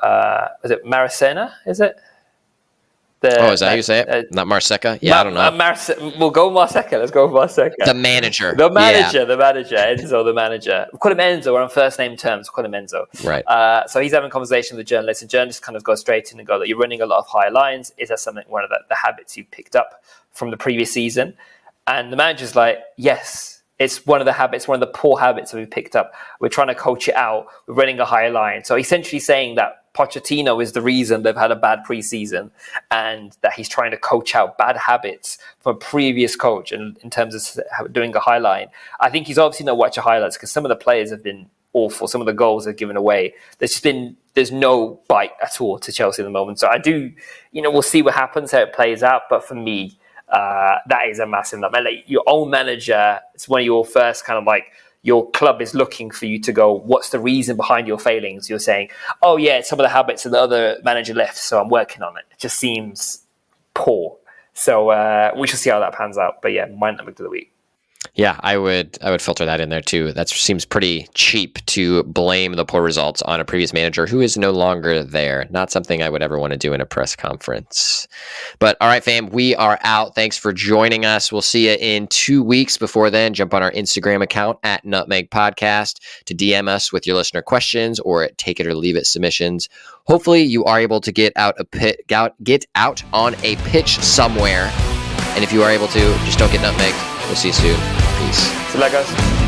Is it Maracena? Is it? Is that how you say it? Not Marseca? Yeah, I don't know. We'll go Marseca. Let's go Marseca. The manager. The manager. Enzo, the manager. We call him Enzo. We're on first name terms. We call him Enzo. Right. So he's having a conversation with the journalist, and journalists kind of go straight in and go that you're running a lot of high lines. Is that one of the habits you picked up from the previous season? And the manager's like, yes. It's one of the habits, one of the poor habits that we picked up. We're trying to coach it out. We're running a higher line. So essentially saying that Pochettino is the reason they've had a bad preseason and that he's trying to coach out bad habits from a previous coach and in terms of doing a high line. I think he's obviously not watching highlights because some of the players have been awful. Some of the goals are given away. There's no bite at all to Chelsea at the moment. So I do, we'll see what happens, how it plays out. But for me, that is a massive nutmeg. Like your own manager, it's one of your first kind of like your club is looking for you to go, what's the reason behind your failings? You're saying, oh yeah, it's some of the habits of the other manager left, so I'm working on it. It just seems poor. So we shall see how that pans out. But yeah, my nutmeg of the week. Yeah, I would filter that in there too. That seems pretty cheap to blame the poor results on a previous manager who is no longer there. Not something I would ever want to do in a press conference. But all right, fam, we are out. Thanks for joining us. We'll see you in 2 weeks. Before then, jump on our Instagram account at Nutmeg Podcast to DM us with your listener questions or take it or leave it submissions. Hopefully, you are able to get out on a pitch somewhere. And if you are able to, just don't get nutmegged. We'll see you soon. Peace. See you later, guys.